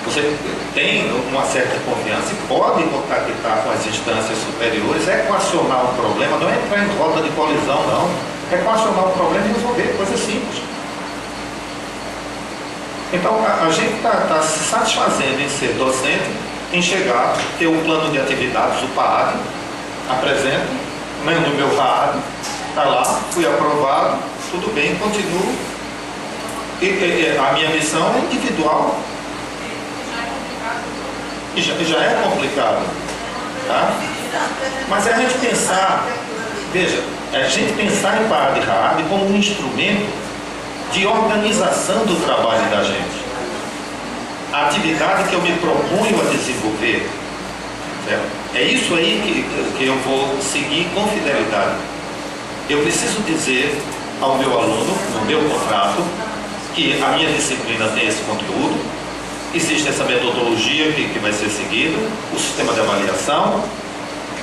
você tem uma certa confiança e pode contactar com as instâncias superiores, equacionar um problema, não é entrar em rota de colisão, não. Equacionar um problema e resolver, coisa simples. Então, a gente está se satisfazendo em ser docente, em chegar, ter um plano de atividades, o PAAD, apresento, no meu PAAD, está lá, fui aprovado, tudo bem, continuo. A minha missão é individual. E já é complicado. Tá? Mas é a gente pensar, veja, é a gente pensar em PAAD e RAAD como um instrumento de organização do trabalho da gente. A atividade que eu me proponho a desenvolver, certo? É isso aí que eu vou seguir com fidelidade. Eu preciso dizer ao meu aluno, no meu contrato, que a minha disciplina tem esse conteúdo, existe essa metodologia que vai ser seguida, o sistema de avaliação,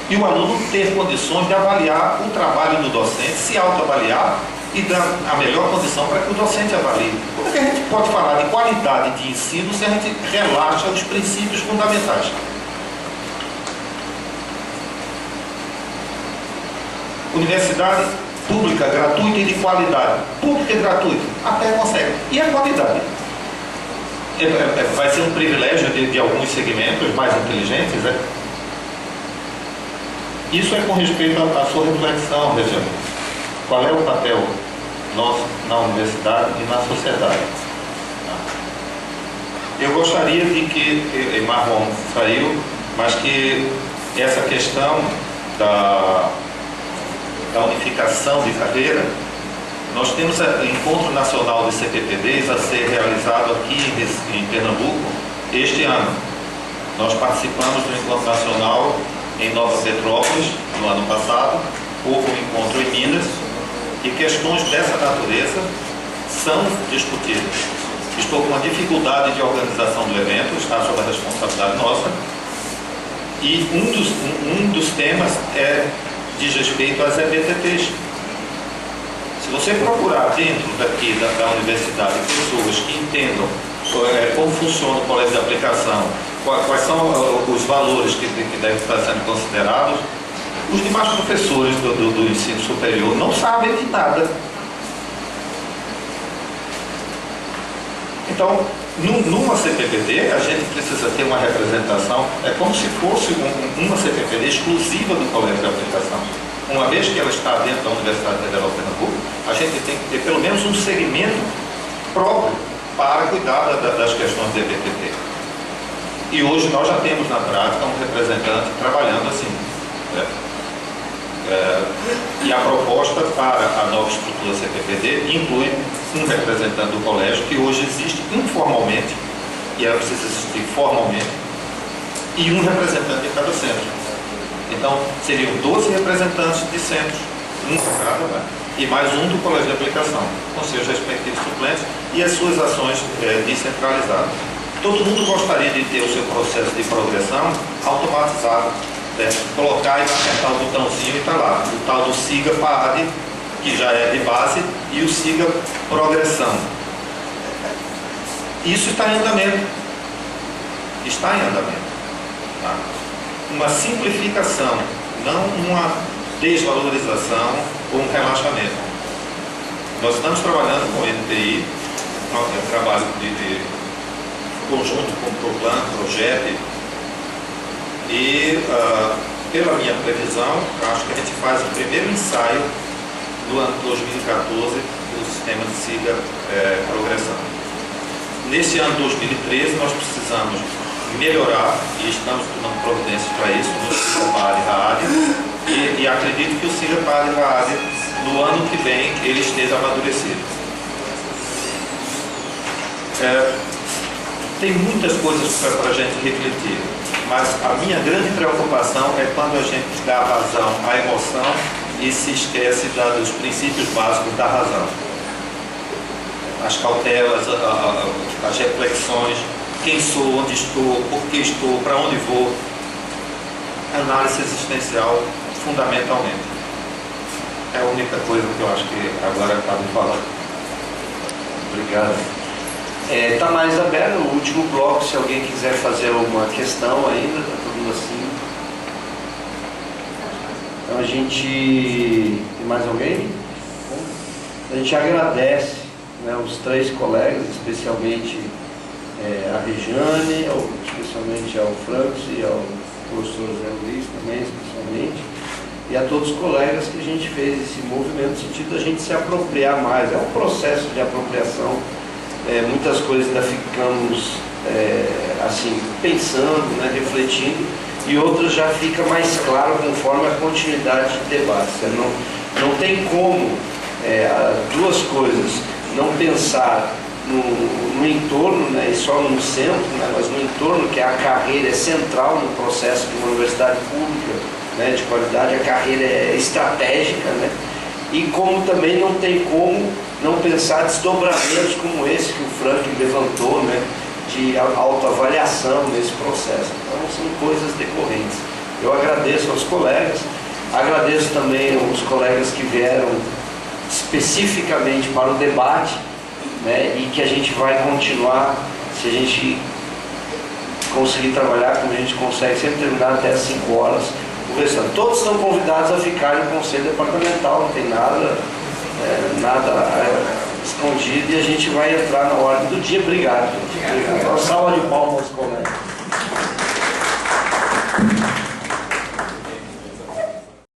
e o aluno ter condições de avaliar o trabalho do docente, se autoavaliar e dar a melhor condição para que o docente avalie. Como é que a gente pode falar de qualidade de ensino se a gente relaxa os princípios fundamentais? Universidade pública, gratuita e de qualidade. Pública e gratuita, até consegue. E a qualidade? Vai ser um privilégio de alguns segmentos mais inteligentes, né? Isso é com respeito à sua reflexão, Regiane. Qual é o papel nosso na universidade e na sociedade? Eu gostaria de que Marrom saiu, mas que essa questão da unificação de carreira, nós temos o Encontro Nacional de CPPDs a ser realizado aqui em Pernambuco este ano. Nós participamos do Encontro Nacional em Nova Petrópolis no ano passado, houve um encontro em Minas e questões dessa natureza são discutidas. Estou com uma dificuldade de organização do evento, está sob a responsabilidade nossa, e um dos temas diz respeito às EBTTs. Se você procurar dentro daqui da universidade pessoas que entendam como funciona o colégio de aplicação, quais são os valores que devem estar sendo considerados, os demais professores do ensino superior não sabem de nada. Então, numa CPPD, a gente precisa ter uma representação, é como se fosse uma CPPD exclusiva do colégio de aplicação. Uma vez que ela está dentro da Universidade Federal de Pernambuco, a gente tem que ter pelo menos um segmento próprio para cuidar das questões de EBTT. E hoje nós já temos na prática um representante trabalhando assim. Né? E a proposta para a nova estrutura CPPD inclui um representante do colégio, que hoje existe informalmente, e ela precisa existir formalmente, e um representante de cada centro. Então, seriam 12 representantes de centros, um para cada, né? E mais um do colégio de aplicação, com seus respectivos suplentes e as suas ações descentralizadas. Todo mundo gostaria de ter o seu processo de progressão automatizado, né? Colocar e apertar o botãozinho e está lá, o tal do SIGA PAD, que já é de base, e o SIGA Progressão. Isso está em andamento. Está em andamento. Tá? Uma simplificação, não uma desvalorização ou um relaxamento. Nós estamos trabalhando com o NTI, um trabalho de conjunto com o PROPLAN, Projeto, e pela minha previsão, acho que a gente faz o primeiro ensaio do ano 2014 do sistema de SIGA Progressão. Nesse ano 2013 nós precisamos melhorar, e estamos tomando providências para isso, no SIGA PAD-RAAD, e acredito que o SIGA PAD-RAAD, no ano que vem, ele esteja amadurecido. Tem muitas coisas para a gente refletir, mas a minha grande preocupação é quando a gente dá vazão à emoção e se esquece dos princípios básicos da razão. As cautelas, as reflexões, quem sou, onde estou, por que estou, para onde vou. Análise existencial, fundamentalmente. É a única coisa que eu acho que agora cabe falar. Obrigado. Está mais aberto o último bloco, se alguém quiser fazer alguma questão ainda, está todo mundo assim. Então a gente... Tem mais alguém? A gente agradece, né, os 3 colegas, especialmente a Regiane, especialmente ao Francos e ao professor Zé Luiz também, especialmente, e a todos os colegas que a gente fez esse movimento no sentido da gente se apropriar mais. É um processo de apropriação, muitas coisas ainda ficamos assim, pensando, né, refletindo, e outras já fica mais claro conforme a continuidade de debates. Não tem como duas coisas, não pensar no entorno, né, e só no centro, né, mas no entorno, que a carreira é central no processo de uma universidade pública, né, de qualidade, a carreira é estratégica, né, e como também não tem como não pensar desdobramentos como esse que o Frank levantou, né, de autoavaliação nesse processo. Então são coisas decorrentes. Eu agradeço aos colegas, agradeço também aos colegas que vieram especificamente para o debate, né, e que a gente vai continuar, se a gente conseguir trabalhar como a gente consegue, sempre terminar até às 5 horas, conversando. Todos estão convidados a ficar no conselho departamental, não tem nada escondido, e a gente vai entrar na ordem do dia. Obrigado. Uma salva de palmas aos colegas.